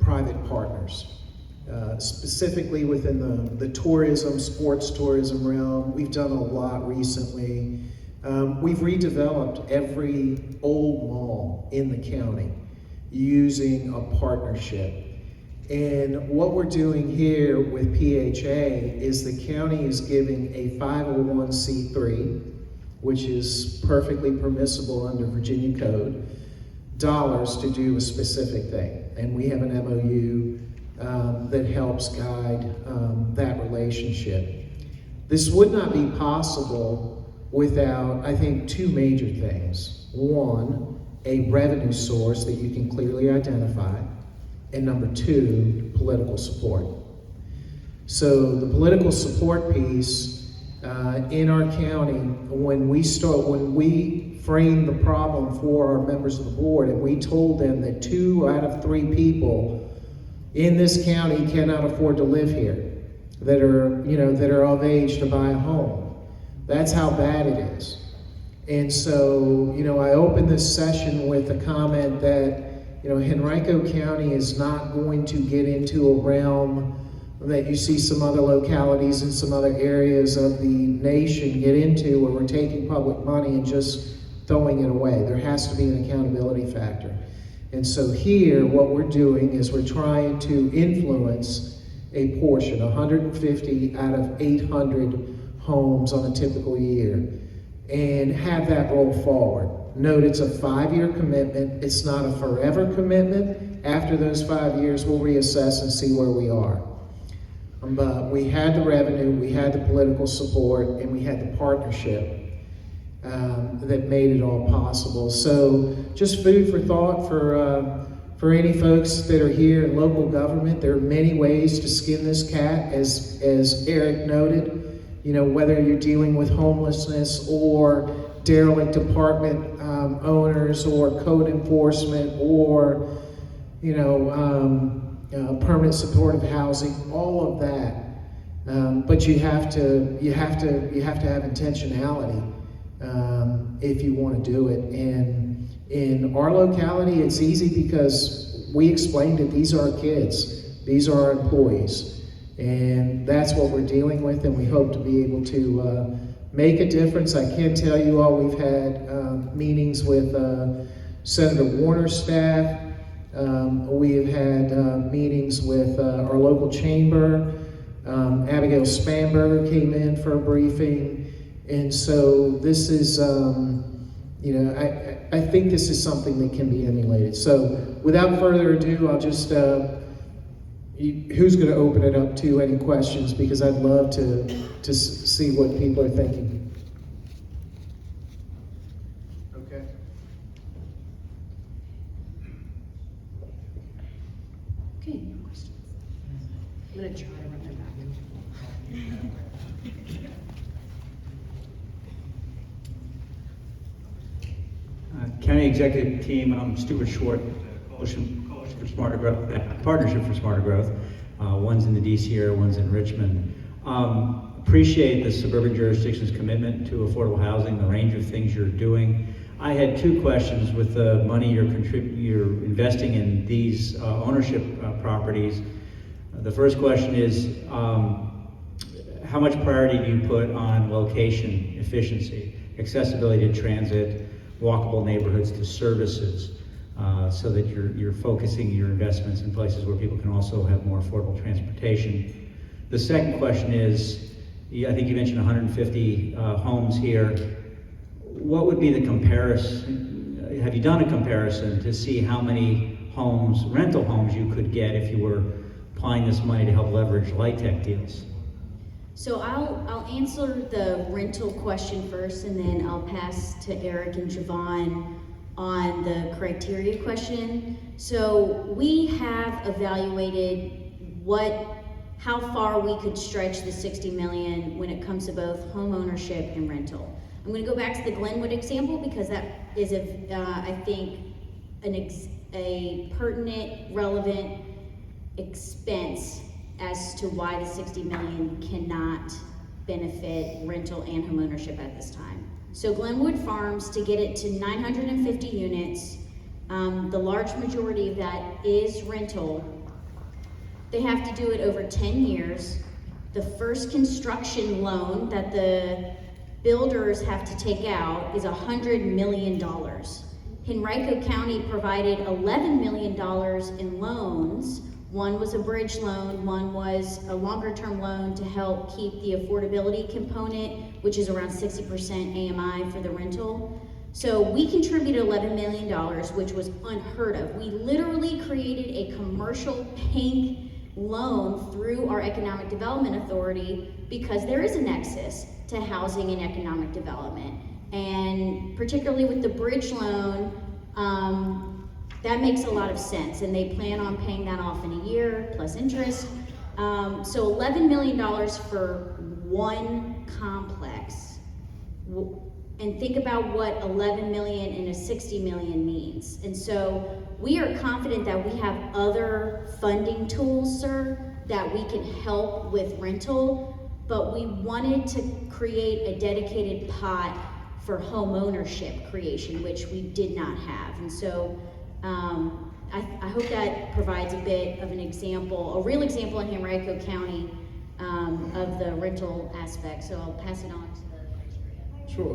private partners. specifically within the tourism, sports tourism realm. We've done a lot recently. We've redeveloped every old mall in the county using a partnership. And what we're doing here with PHA is the county is giving a 501c3, which is perfectly permissible under Virginia code, dollars to do a specific thing. And we have an MOU that helps guide that relationship. This would not be possible without, I think, two major things. One, a revenue source that you can clearly identify, and number two, political support. So the political support piece in our county, when we framed the problem for our members of the board, and we told them that 2 out of 3 people in this county cannot afford to live here, that are of age to buy a home. That's how bad it is. And so, I opened this session with a comment that, Henrico County is not going to get into a realm that you see some other localities and some other areas of the nation get into, where we're taking public money and just throwing it away. There has to be an accountability factor. And so here, what we're doing is we're trying to influence a portion, 150 out of 800 homes on a typical year, and have that roll forward. Note it's a 5-year commitment. It's not a forever commitment. After those 5 years, we'll reassess and see where we are. But we had the revenue, we had the political support, and we had the partnership that made it all possible. So just food for thought for any folks that are here in local government. There are many ways to skin this cat, as Eric noted. Whether you're dealing with homelessness or derelict apartment owners or code enforcement or, permanent supportive housing, all of that. But you have to have intentionality if you want to do it. And in our locality, it's easy because we explained it. These are our kids. These are our employees. And that's what we're dealing with, and we hope to be able to make a difference. I can tell you all, we've had meetings with Senator Warner's staff. We have had meetings with our local chamber. Abigail Spanberger came in for a briefing. And so this is, I think this is something that can be emulated. So without further ado, I'll just, who's going to open it up to any questions? Because I'd love to see what people are thinking. Okay. Okay, no questions. I'm going to try to run them back. County Executive Team, I'm Stuart Short, Coalition for Smarter Growth, Partnership for Smarter Growth. One's in the DC area, one's in Richmond. Appreciate the suburban jurisdiction's commitment to affordable housing, the range of things you're doing. I had 2 questions with the money you're investing in these ownership properties. The first question is, how much priority do you put on location efficiency, accessibility to transit, walkable neighborhoods to services, so that you're focusing your investments in places where people can also have more affordable transportation? The second question is, I think you mentioned 150 homes here. What would be the comparison? Have you done a comparison to see how many homes, rental homes, you could get if you were applying this money to help leverage light tech deals? So I'll answer the rental question first, and then I'll pass to Eric and Jovan on the criteria question. So we have evaluated how far we could stretch the 60 million when it comes to both home ownership and rental. I'm going to go back to the Glenwood example because that is I think a pertinent, relevant expense as to why the 60 million cannot benefit rental and home ownership at this time. So Glenwood Farms, to get it to 950 units, the large majority of that is rental. They have to do it over 10 years. The first construction loan that the builders have to take out is $100 million. Henrico County provided $11 million in loans. One was a bridge loan, one was a longer term loan to help keep the affordability component, which is around 60% AMI for the rental. So we contributed $11 million, which was unheard of. We literally created a commercial bank loan through our Economic Development Authority because there is a nexus to housing and economic development. And particularly with the bridge loan, that makes a lot of sense, and they plan on paying that off in a year plus interest. So $11 million for one complex. And think about what 11 million and a 60 million means. And so we are confident that we have other funding tools, sir, that we can help with rental, but we wanted to create a dedicated pot for home ownership creation, which we did not have. And so I hope that provides a bit of an example, a real example in Henrico County of the rental aspect. So I'll pass it on to the vice chair. Sure.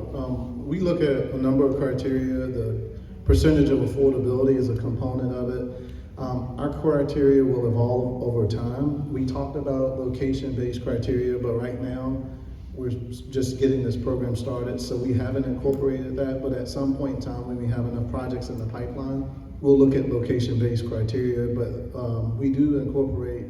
We look at a number of criteria. The percentage of affordability is a component of it. Our criteria will evolve over time. We talked about location-based criteria, but right now we're just getting this program started, so we haven't incorporated that, but at some point in time when we have enough projects in the pipeline, we'll look at location-based criteria, but we do incorporate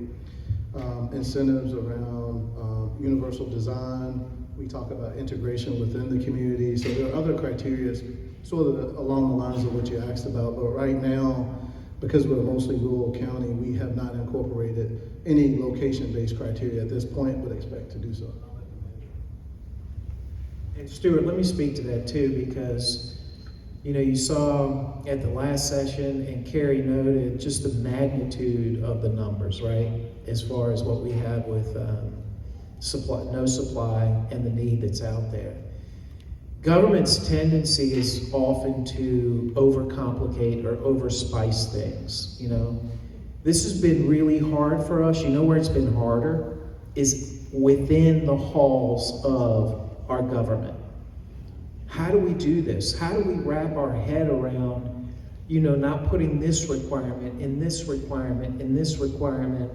incentives around universal design. We talk about integration within the community, so there are other criteria sort of along the lines of what you asked about, but right now, because we're a mostly rural county, we have not incorporated any location-based criteria at this point, but expect to do so. And Stuart, let me speak to that too, because you saw at the last session, and Cari noted just the magnitude of the numbers, right? As far as what we have with supply, no supply, and the need that's out there. Government's tendency is often to overcomplicate or overspice things, This has been really hard for us. You know where it's been harder? Is within the halls of our government. How do we do this? How do we wrap our head around, not putting this requirement, in this requirement, in this requirement?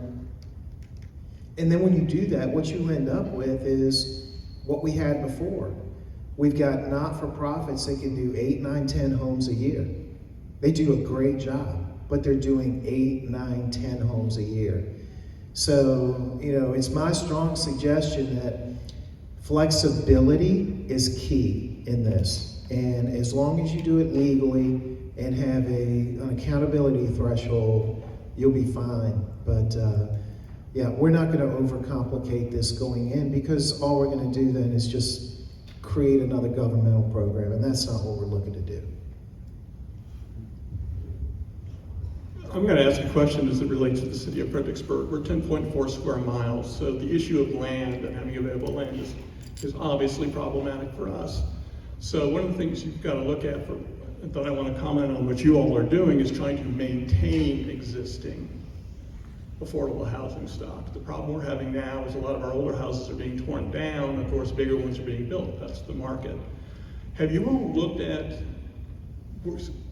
And then when you do that, what you end up with is what we had before. We've got not-for-profits that can do 8, 9, 10 homes a year. They do a great job, but they're doing 8, 9, 10 homes a year. So, it's my strong suggestion that flexibility is key in this. And as long as you do it legally and have an accountability threshold, you'll be fine. But we're not going to overcomplicate this going in, because all we're going to do then is just create another governmental program, and that's not what we're looking to do. I'm going to ask a question as it relates to the city of Fredericksburg. We're 10.4 square miles, so the issue of land and having available land is obviously problematic for us. So one of the things you've got to look at that I want to comment on what you all are doing is trying to maintain existing affordable housing stock. The problem we're having now is a lot of our older houses are being torn down. Of course, bigger ones are being built. That's the market. Have you all looked at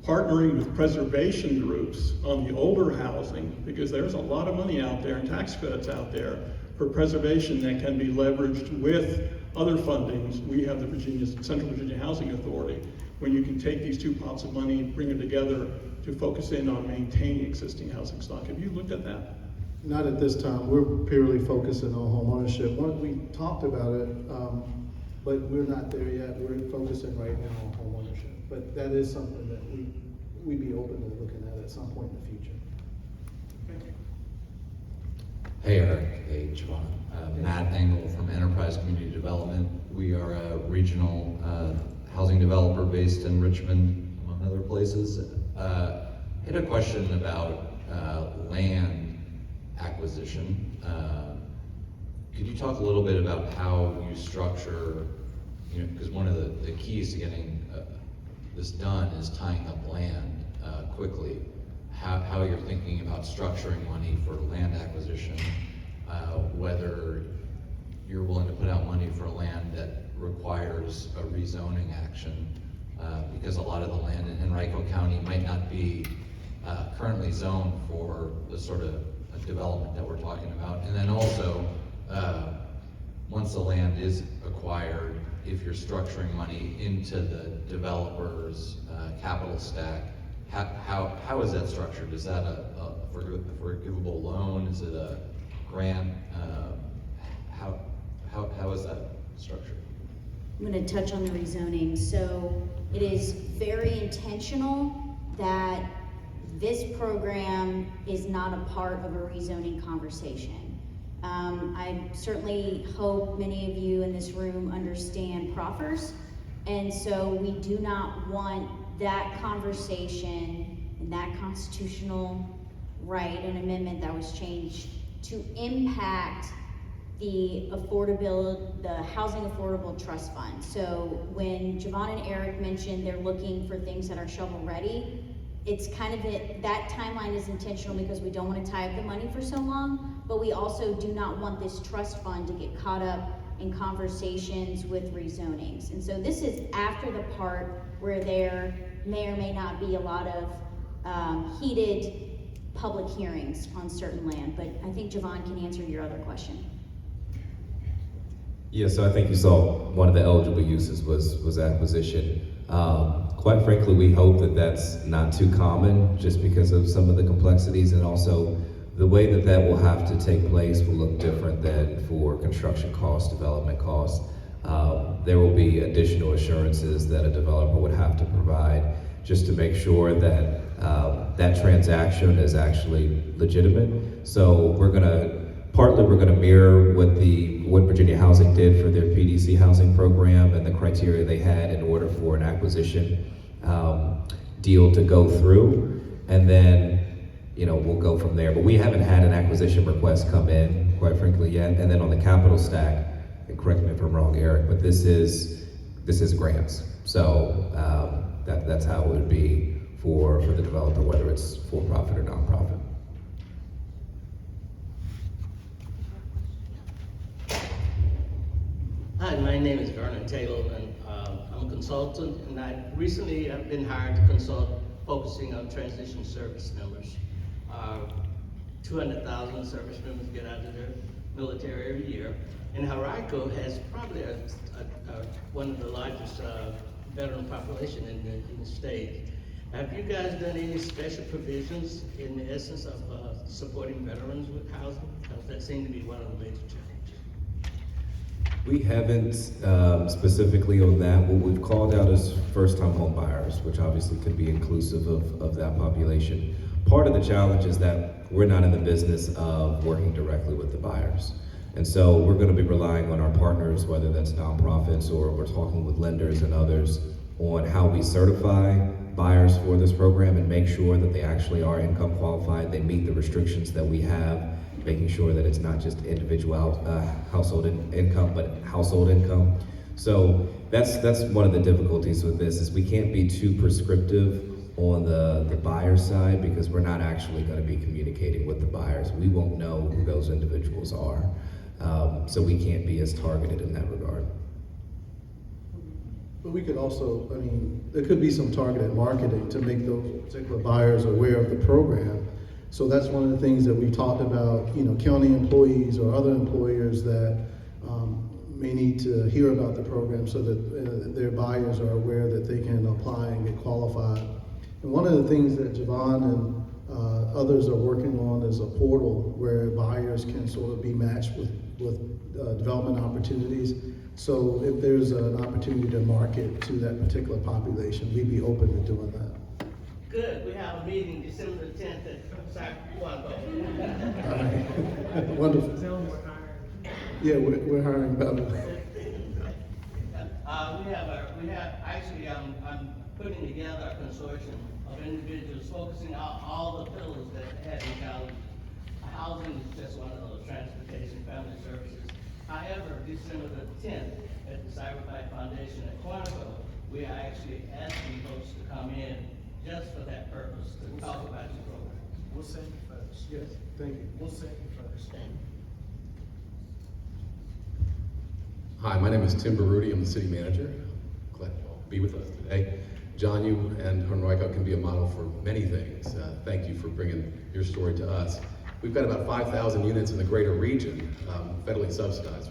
partnering with preservation groups on the older housing? Because there's a lot of money out there and tax credits out there for preservation that can be leveraged with other fundings. We have the Central Virginia Housing Authority, when you can take these two pots of money and bring them together to focus in on maintaining existing housing stock. Have you looked at that? Not at this time. We're purely focusing on home ownership. We talked about it, but we're not there yet. We're focusing right now on home ownership. But that is something that we'd be open to looking at some point in the future. Thank you. Hey Eric, hey Jovan. Matt Engel from Enterprise Community Development. We are a regional housing developer based in Richmond, among other places. I had a question about land acquisition. Could you talk a little bit about how you structure, because one of the keys to getting this done is tying up land quickly. how you're thinking about structuring money for land acquisition, whether you're willing to put out money for land that requires a rezoning action, because a lot of the land in Henrico County might not be currently zoned for the sort of development that we're talking about. And then also, once the land is acquired, if you're structuring money into the developer's capital stack, how is that structured? Is that a forgivable loan? Is it a grant? How is that structured? I'm going to touch on the rezoning. So it is very intentional that this program is not a part of a rezoning conversation. I certainly hope many of you in this room understand proffers, and so we do not want that conversation and that constitutional right and amendment that was changed to impact the Housing Affordable Trust Fund. So when Jovan and Eric mentioned they're looking for things that are shovel ready, it's kind of that timeline is intentional because we don't want to tie up the money for so long, but we also do not want this trust fund to get caught up in conversations with rezonings. And so this is after the part where there may or may not be a lot of heated public hearings on certain land, but I think Jovan can answer your other question. Yeah, so I think you saw one of the eligible uses was acquisition. Quite frankly, we hope that that's not too common just because of some of the complexities, and also the way that will have to take place will look different than for construction costs, development costs. There will be additional assurances that a developer would have to provide just to make sure that that transaction is actually legitimate. So we're gonna mirror what Virginia Housing did for their PDC housing program and the criteria they had in order for an acquisition deal to go through, and then we'll go from there. But we haven't had an acquisition request come in, quite frankly, yet. And then on the capital stack, and correct me if I'm wrong, Eric, but this is grants. So that's how it would be for the developer, whether it's for profit or nonprofit. Hi, my name is Vernon Taylor, and I'm a consultant, and I recently have been hired to consult focusing on transition service members. 200,000 service members get out of their military every year, and Henrico has probably one of the largest veteran population in the state. Have you guys done any special provisions in the essence of supporting veterans with housing? Because that seems to be one of the major challenges. We haven't specifically on that. What we've called out is first-time home buyers, which obviously could be inclusive of that population. Part of the challenge is that we're not in the business of working directly with the buyers. And so we're going to be relying on our partners, whether that's nonprofits or we're talking with lenders and others, on how we certify buyers for this program and make sure that they actually are income qualified, they meet the restrictions that we have, making sure that it's not just individual household income, but household income. So that's one of the difficulties with this, is we can't be too prescriptive on the buyer side because we're not actually going to be communicating with the buyers. We won't know who those individuals are. So we can't be as targeted in that regard. But we could also, there could be some targeted marketing to make those particular buyers aware of the program. So that's one of the things that we talked about, county employees or other employers that may need to hear about the program so that their buyers are aware that they can apply and get qualified. And one of the things that Jovan and others are working on is a portal where buyers can sort of be matched with development opportunities. So if there's an opportunity to market to that particular population, we'd be open to doing that. Good. We have a meeting December the 10th at Sac-Quango. Wonderful. Yeah, we're hiring better. I'm putting together a consortium of individuals focusing on all the pillars that have in college. Housing is just one of those, transportation, family services. However, December the 10th at the Cyberfight Foundation at Quantico, we are actually asking folks to come in just for that purpose, to talk about your program. We'll send you first. Yes, thank you. We'll send you first. Hi, my name is Tim Baruti. I'm the city manager. Glad to be with us today. John, you and Henrico can be a model for many things. Thank you for bringing your story to us. We've got about 5,000 units in the greater region, federally subsidized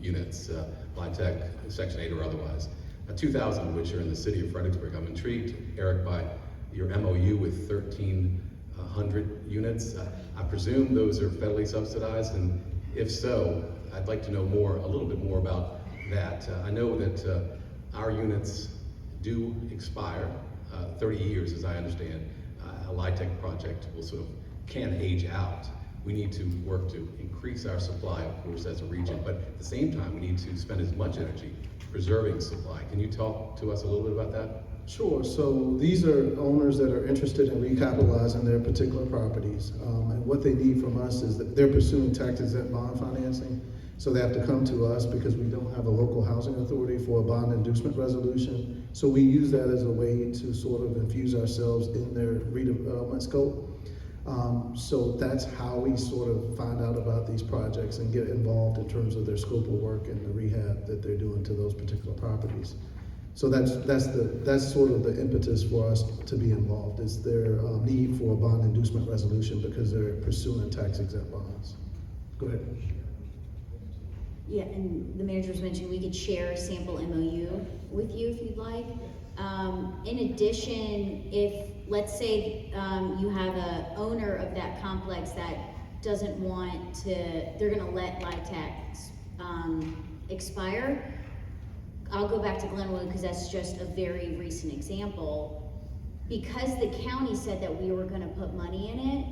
units, LIHTC, Section 8 or otherwise, 2,000 of which are in the city of Fredericksburg. I'm intrigued, Eric, by your MOU with 1,300 units. I presume those are federally subsidized, and if so, I'd like to know a little bit more about that. I know that our units do expire, 30 years as I understand. A LIHTC project can age out. We need to work to increase our supply, of course, as a region, but at the same time, we need to spend as much energy preserving supply. Can you talk to us a little bit about that? Sure. So these are owners that are interested in recapitalizing their particular properties. And what they need from us is that they're pursuing tax-exempt bond financing. So they have to come to us because we don't have a local housing authority for a bond inducement resolution. So we use that as a way to sort of infuse ourselves in their redevelopment scope. So that's how we sort of find out about these projects and get involved in terms of their scope of work and the rehab that they're doing to those particular properties. So that's sort of the impetus for us to be involved, is their need for a bond inducement resolution because they're pursuing tax-exempt bonds. Go ahead. Yeah, and the manager was mentioning we could share a sample MOU with you if you'd like. In addition, if, let's say, you have a owner of that complex that doesn't want to, they're gonna let LIHTC expire, I'll go back to Glenwood because that's just a very recent example. Because the county said that we were gonna put money in it,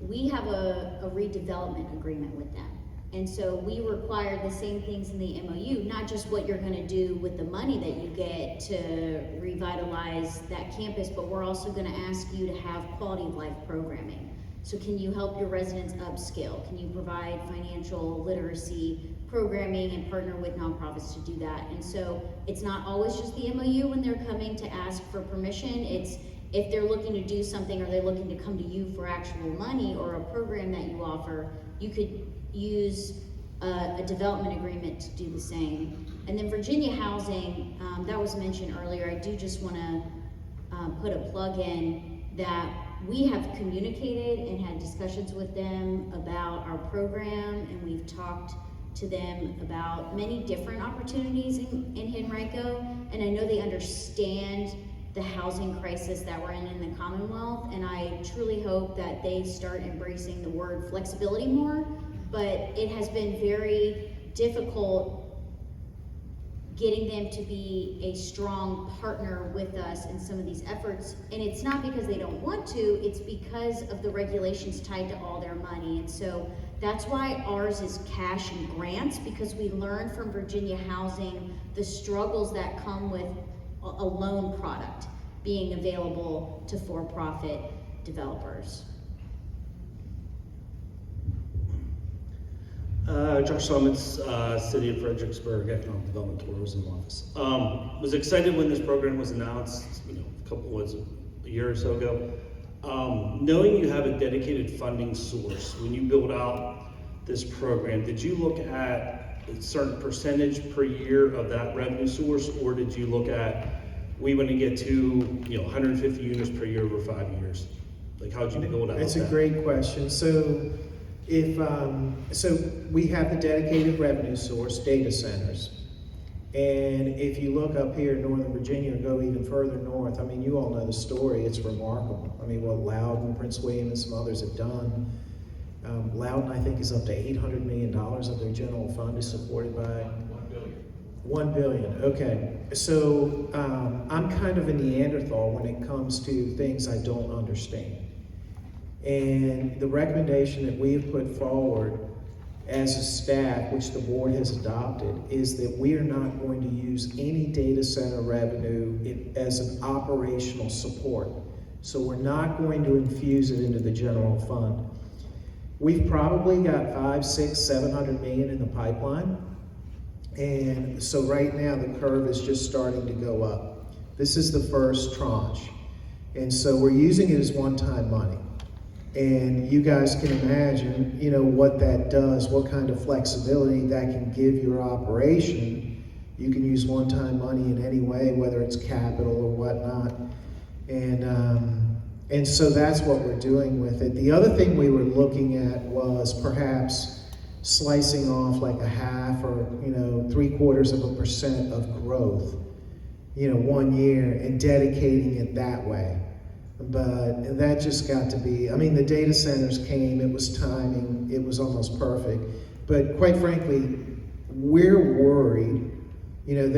we have a redevelopment agreement with them. And so we require the same things in the MOU, not just what you're gonna do with the money that you get to revitalize that campus, but we're also gonna ask you to have quality of life programming. So can you help your residents upskill? Can you provide financial literacy programming and partner with nonprofits to do that? And so it's not always just the MOU when they're coming to ask for permission. It's if they're looking to do something or they're looking to come to you for actual money or a program that you offer, you could use a development agreement to do the same. And then Virginia Housing, that was mentioned earlier. I do just want to put a plug in that we have communicated and had discussions with them about our program, and we've talked to them about many different opportunities in Henrico, and I know they understand the housing crisis that we're in the Commonwealth, and I truly hope that they start embracing the word flexibility more. But it has been very difficult getting them to be a strong partner with us in some of these efforts. And it's not because they don't want to, it's because of the regulations tied to all their money. And so that's why ours is cash and grants, because we learned from Virginia Housing the struggles that come with a loan product being available to for-profit developers. Josh Summits, City of Fredericksburg Economic Development Tourism Office. Was excited when this program was announced, a year or so ago. Knowing you have a dedicated funding source, when you build out this program, did you look at a certain percentage per year of that revenue source, or did you look at, we want to get to 150 units per year over 5 years? Like, how'd you build out that? It's a great question. So so we have the dedicated revenue source, data centers. And if you look up here in Northern Virginia or go even further north, I mean, you all know the story, it's remarkable. I mean, what Loudon, Prince William, and some others have done. Loudon, I think, is up to $800 million of their general fund is supported by 1 billion. Okay. So I'm kind of a Neanderthal when it comes to things I don't understand. And the recommendation that we have put forward as a staff, which the board has adopted, is that we are not going to use any data center revenue as an operational support. So we're not going to infuse it into the general fund. We've probably got 500, 600, 700 million in the pipeline. And so right now the curve is just starting to go up. This is the first tranche. And so we're using it as one-time money. And you guys can imagine, you know, what that does, what kind of flexibility that can give your operation. You can use one-time money in any way, whether it's capital or whatnot. And so that's what we're doing with it. The other thing we were looking at was perhaps slicing off like a half or, you know, 0.75% of growth, you know, 1 year, and dedicating it that way. But that just got to be, I mean, the data centers came, it was timing, it was almost perfect. But quite frankly, we're worried, you know,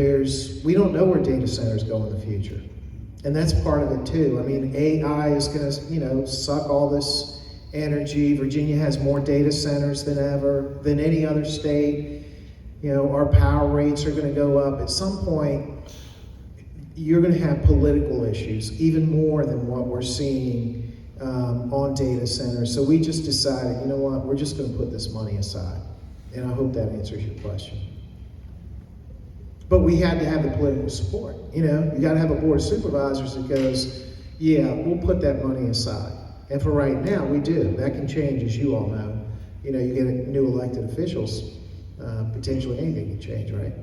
we don't know where data centers go in the future. And that's part of it too. I mean, AI is gonna, you know, suck all this energy. Virginia has more data centers than ever, than any other state. You know, our power rates are gonna go up. At some point, you're going to have political issues, even more than what we're seeing on data centers. So we just decided, you know what, we're just going to put this money aside. And I hope that answers your question. But we had to have the political support. You know, you got to have a board of supervisors that goes, yeah, we'll put that money aside. And for right now, we do. That can change, as you all know. You know, you get new elected officials, potentially anything can change, right?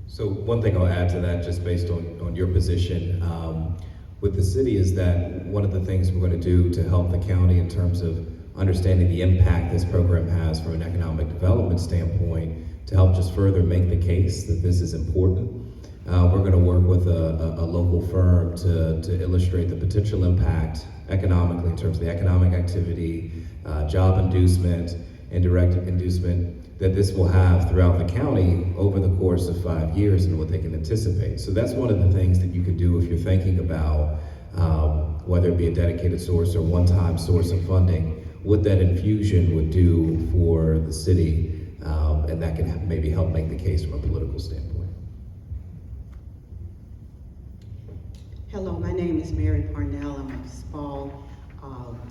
So one thing I'll add to that, just based on your position with the city, is that one of the things we're going to do to help the county in terms of understanding the impact this program has from an economic development standpoint, to help just further make the case that this is important. We're going to work with a local firm to illustrate the potential impact economically in terms of the economic activity, job inducement, indirect inducement, that this will have throughout the county over the course of 5 years and what they can anticipate. So that's one of the things that you could do if you're thinking about whether it be a dedicated source or one-time source of funding, what that infusion would do for the city, and that can maybe help make the case from a political standpoint. Hello, my name is Mary Parnell. I'm a small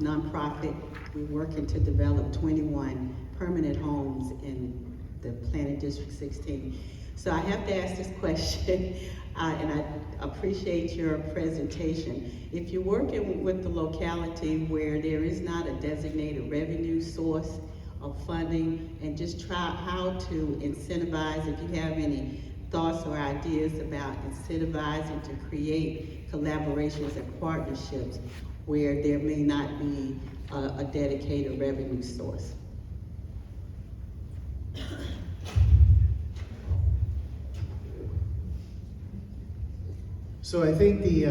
nonprofit. We're working to develop 21 permanent homes in the Planning District 16. So I have to ask this question, and I appreciate your presentation. If you're working with the locality where there is not a designated revenue source of funding, and just try how to incentivize, if you have any thoughts or ideas about incentivizing to create collaborations and partnerships where there may not be a dedicated revenue source. So I think the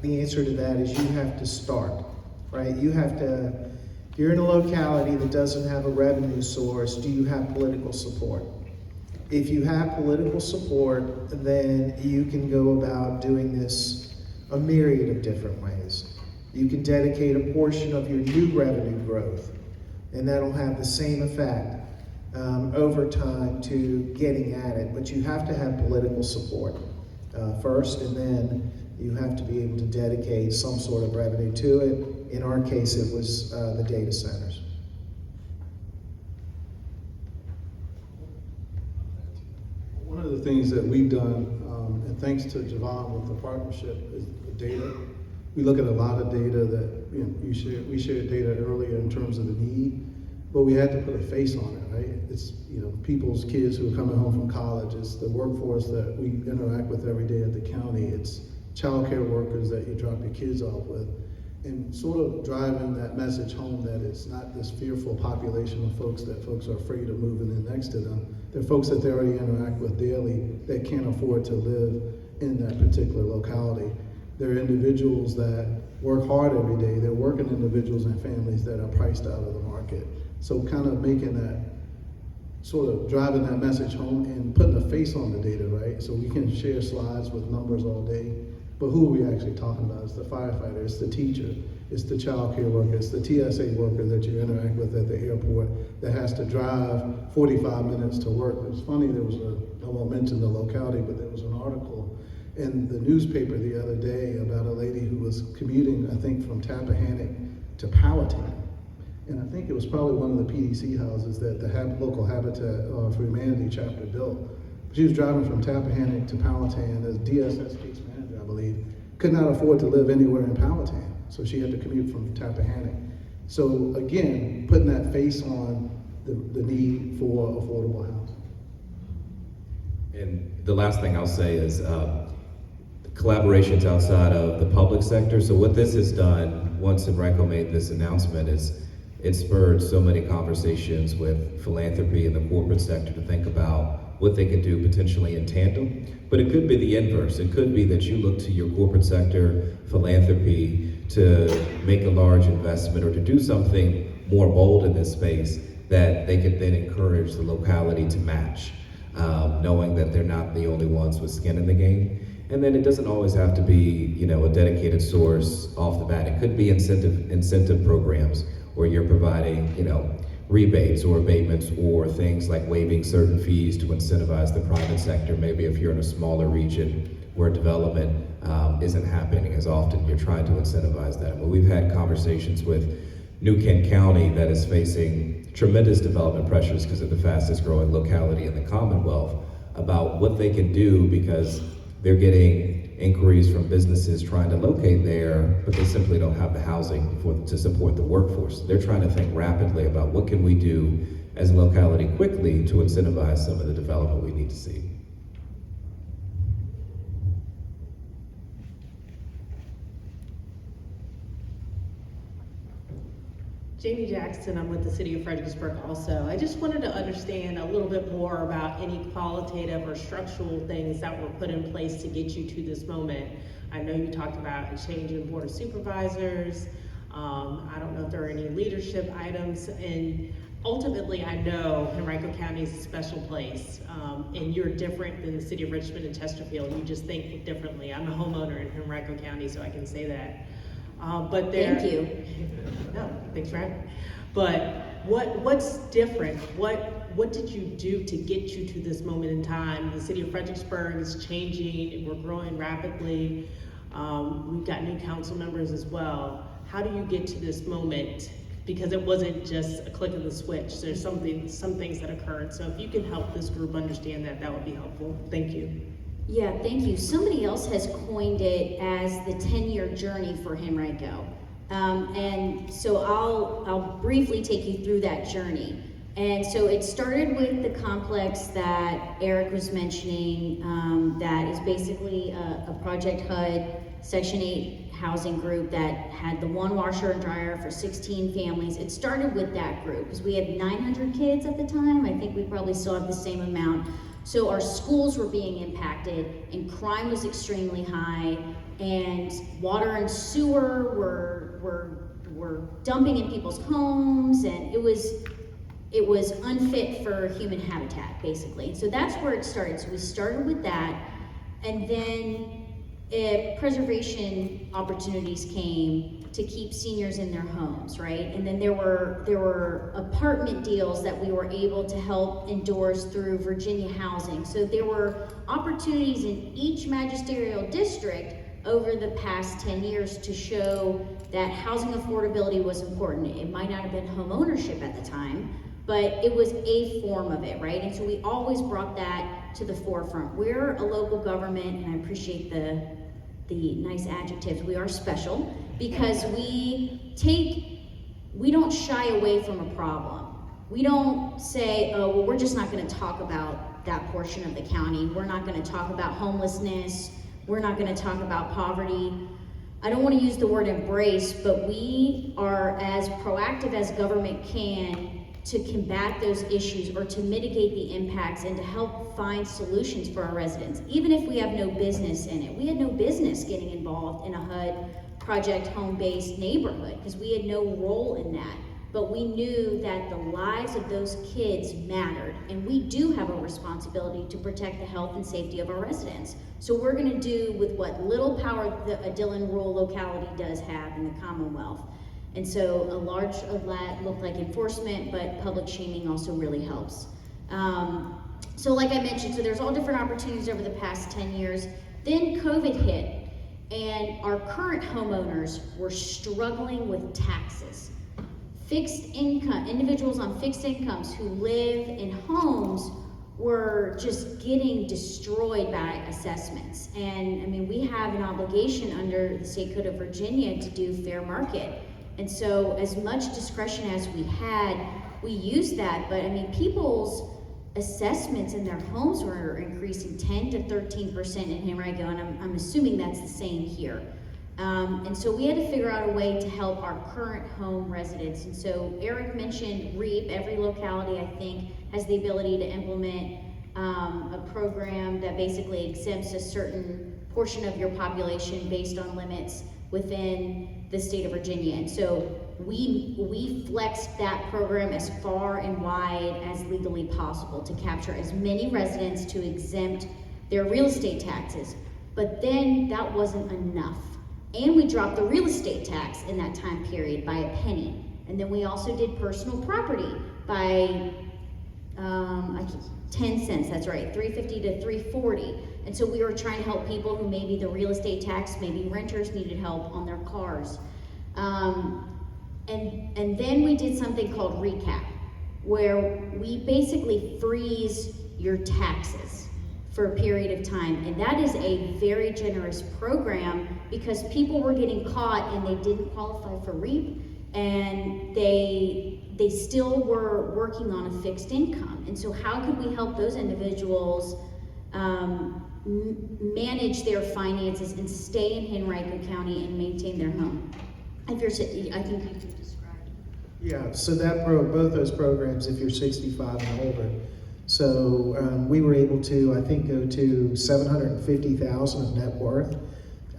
answer to that is you have to start, right? You have to, if you're in a locality that doesn't have a revenue source, do you have political support? If you have political support, then you can go about doing this a myriad of different ways. You can dedicate a portion of your new revenue growth, and that'll have the same effect over time to getting at it. But you have to have political support first, and then you have to be able to dedicate some sort of revenue to it. In our case, it was the data centers. One of the things that we've done, and thanks to Jovan with the partnership, is the data. We look at a lot of data that, you know, we shared data earlier in terms of the need, but we had to put a face on it, right? It's, you know, people's kids who are coming home from college. It's the workforce that we interact with every day at the county. It's childcare workers that you drop your kids off with. And sort of driving that message home that it's not this fearful population of folks that folks are afraid of moving in next to them. They're folks that they already interact with daily that can't afford to live in that particular locality. They're individuals that work hard every day. They're working individuals and families that are priced out of the market. So kind of making that, sort of driving that message home and putting a face on the data, right? So we can share slides with numbers all day, but who are we actually talking about? It's the firefighter, it's the teacher, it's the child care worker, it's the TSA worker that you interact with at the airport that has to drive 45 minutes to work. It's funny, there was I won't mention the locality, but there was an article in the newspaper the other day about a lady who was commuting, I think, from Tappahannock to Powhatan. And I think it was probably one of the PDC houses that the local Habitat for Humanity chapter built. She was driving from Tappahannock to Powhatan as DSS case manager, I believe, could not afford to live anywhere in Powhatan, so she had to commute from Tappahannock. So again, putting that face on the need for affordable housing. And the last thing I'll say is collaborations outside of the public sector. So what this has done, once Henrico made this announcement, is it spurred so many conversations with philanthropy and the corporate sector to think about what they could do potentially in tandem. But it could be the inverse. It could be that you look to your corporate sector, philanthropy, to make a large investment or to do something more bold in this space that they could then encourage the locality to match, knowing that they're not the only ones with skin in the game. And then it doesn't always have to be, a dedicated source off the bat. It could be incentive programs where you're providing, rebates or abatements or things like waiving certain fees to incentivize the private sector. Maybe if you're in a smaller region where development isn't happening as often, you're trying to incentivize that. Well, we've had conversations with New Kent County that is facing tremendous development pressures because of the fastest growing locality in the Commonwealth about what they can do, because they're getting inquiries from businesses trying to locate there, but they simply don't have the housing to support the workforce. They're trying to think rapidly about what can we do as a locality quickly to incentivize some of the development we need to see. Jamie Jackson, I'm with the City of Fredericksburg also. I just wanted to understand a little bit more about any qualitative or structural things that were put in place to get you to this moment. I know you talked about a change in Board of Supervisors. I don't know if there are any leadership items, and ultimately I know Henrico County is a special place, and you're different than the City of Richmond and Chesterfield. You just think differently. I'm a homeowner in Henrico County, so I can say that. But there, Thank you. No, thanks for having me. But what's different? What did you do to get you to this moment in time? The City of Fredericksburg is changing. We're growing rapidly. We've got new council members as well. How do you get to this moment? Because it wasn't just a click of the switch. There's some things that occurred. So if you can help this group understand that, that would be helpful. Thank you. Yeah, thank you. Somebody else has coined it as the 10-year journey for Henrico. And so I'll briefly take you through that journey. And so it started with the complex that Eric was mentioning, that is basically a Project HUD Section 8 housing group that had the one washer and dryer for 16 families. It started with that group because we had 900 kids at the time. I think we probably still have the same amount. So our schools were being impacted and crime was extremely high, and water and sewer were dumping in people's homes, and it was unfit for human habitat, basically. So that's where it started. So we started with that, and then preservation opportunities came to keep seniors in their homes, right? And then there were apartment deals that we were able to help endorse through Virginia Housing. So there were opportunities in each magisterial district over the past 10 years to show that housing affordability was important. It might not have been home ownership at the time, but it was a form of it, right? And so we always brought that to the forefront. We're a local government, and I appreciate the nice adjectives. We are special because we don't shy away from a problem. We don't say, oh, well, we're just not gonna talk about that portion of the county. We're not gonna talk about homelessness. We're not gonna talk about poverty. I don't wanna use the word embrace, but we are as proactive as government can to combat those issues or to mitigate the impacts and to help find solutions for our residents, even if we have no business in it. We had no business getting involved in a HUD project home-based neighborhood because we had no role in that. But we knew that the lives of those kids mattered, and we do have a responsibility to protect the health and safety of our residents. So we're gonna do with what little power a Dillon rural locality does have in the Commonwealth. And so a large of that looked like enforcement, but public shaming also really helps. So like I mentioned, so there's all different opportunities over the past 10 years. Then COVID hit, and our current homeowners were struggling with taxes. Fixed income, individuals on fixed incomes who live in homes were just getting destroyed by assessments. And I mean, we have an obligation under the State Code of Virginia to do fair market. And so as much discretion as we had, we used that. But I mean, people's assessments in their homes were increasing 10 to 13% in Henrico, and I'm assuming that's the same here. And so we had to figure out a way to help our current home residents. And so Eric mentioned REAP. Every locality, I think, has the ability to implement a program that basically exempts a certain portion of your population based on limits within the state of Virginia. And so we flexed that program as far and wide as legally possible to capture as many residents to exempt their real estate taxes. But then that wasn't enough. And we dropped the real estate tax in that time period by a penny. And then we also did personal property by 10 cents, that's right, $3.50 to $3.40. And so we were trying to help people who maybe the real estate tax, maybe renters needed help on their cars. And then we did something called recap, where we basically freeze your taxes for a period of time. And that is a very generous program because people were getting caught and they didn't qualify for REAP, and they still were working on a fixed income. And so how could we help those individuals manage their finances and stay in Henrico County and maintain their home? I think you could describe. Yeah, so both those programs, if you're 65 and older. So we were able to, I think, go to $750,000 of net worth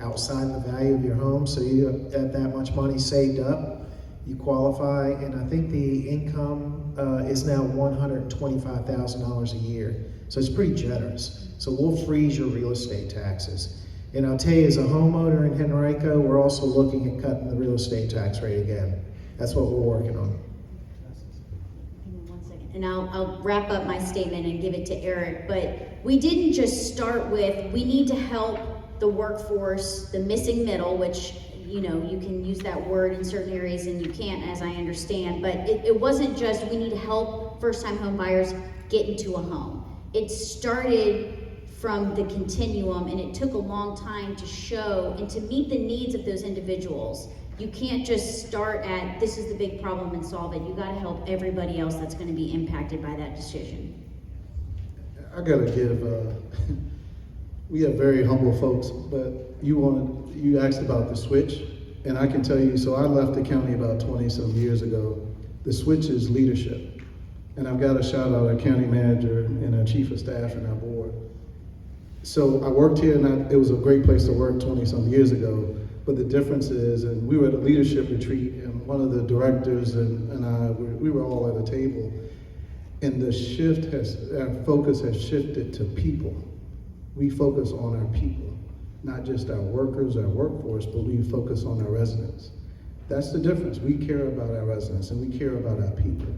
outside the value of your home. So you have that much money saved up, you qualify, and I think the income is now $125,000 a year. So it's pretty generous. So we'll freeze your real estate taxes. And I'll tell you, as a homeowner in Henrico, we're also looking at cutting the real estate tax rate again. That's what we're working on. Hang on 1 second. And I'll wrap up my statement and give it to Eric. But we didn't just start with, we need to help the workforce, the missing middle, which, you know, you can use that word in certain areas and you can't, as I understand. But it wasn't just, we need to help first-time home buyers get into a home. It started from the continuum, and it took a long time to show and to meet the needs of those individuals. You can't just start at, this is the big problem and solve it. You gotta help everybody else that's gonna be impacted by that decision. I gotta give, we have very humble folks, but you asked about the switch, and I can tell you, so I left the county about 20 some years ago. The switch is leadership. And I've got to shout out our county manager and our chief of staff and our board. So I worked here, and it was a great place to work 20 some years ago. But the difference is, and we were at a leadership retreat, and one of the directors and I, we were all at a table. And our focus has shifted to people. We focus on our people, not just our workers, our workforce, but we focus on our residents. That's the difference. We care about our residents and we care about our people.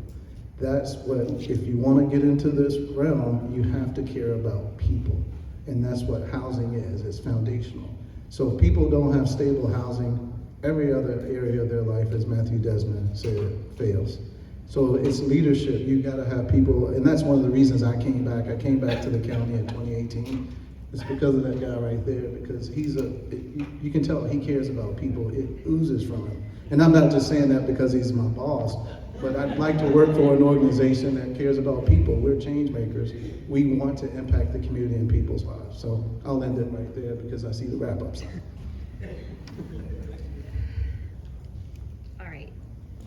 That's what, if you want to get into this realm, you have to care about people. And that's what housing is, it's foundational. So if people don't have stable housing, every other area of their life, as Matthew Desmond said, fails. So it's leadership. You got to have people, and that's one of the reasons I came back. I came back to the county in 2018. It's because of that guy right there, because you can tell he cares about people. It oozes from him. And I'm not just saying that because he's my boss, but I'd like to work for an organization that cares about people. We're change makers. We want to impact the community and people's lives. So I'll end it right there because I see the wrap-up sign.